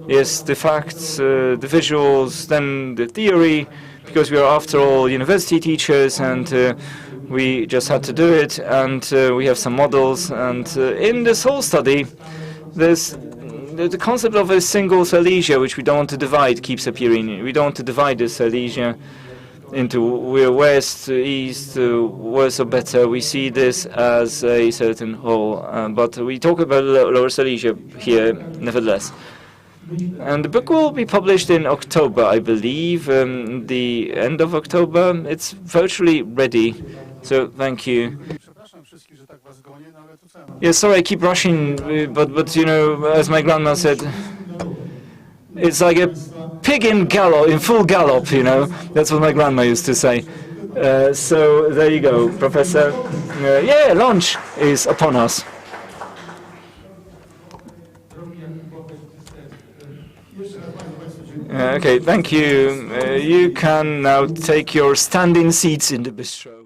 Yes, the facts, the visuals, then the theory, because we are, after all, university teachers, and we just had to do it, and we have some models, and in this whole study, there's the concept of a single Silesia, which we don't want to divide, keeps appearing. We don't want to divide this Silesia into west, east, worse or better. We see this as a certain whole, but we talk about Lower Silesia here, nevertheless. And the book will be published in October, I believe, the end of October. It's virtually ready, so thank you. Yes, sorry, I keep rushing, but as my grandma said, it's like a pig in full gallop, That's what my grandma used to say. So there you go, Professor. Yeah, lunch is upon us. Okay, thank you. You can now take your standing seats in the bistro.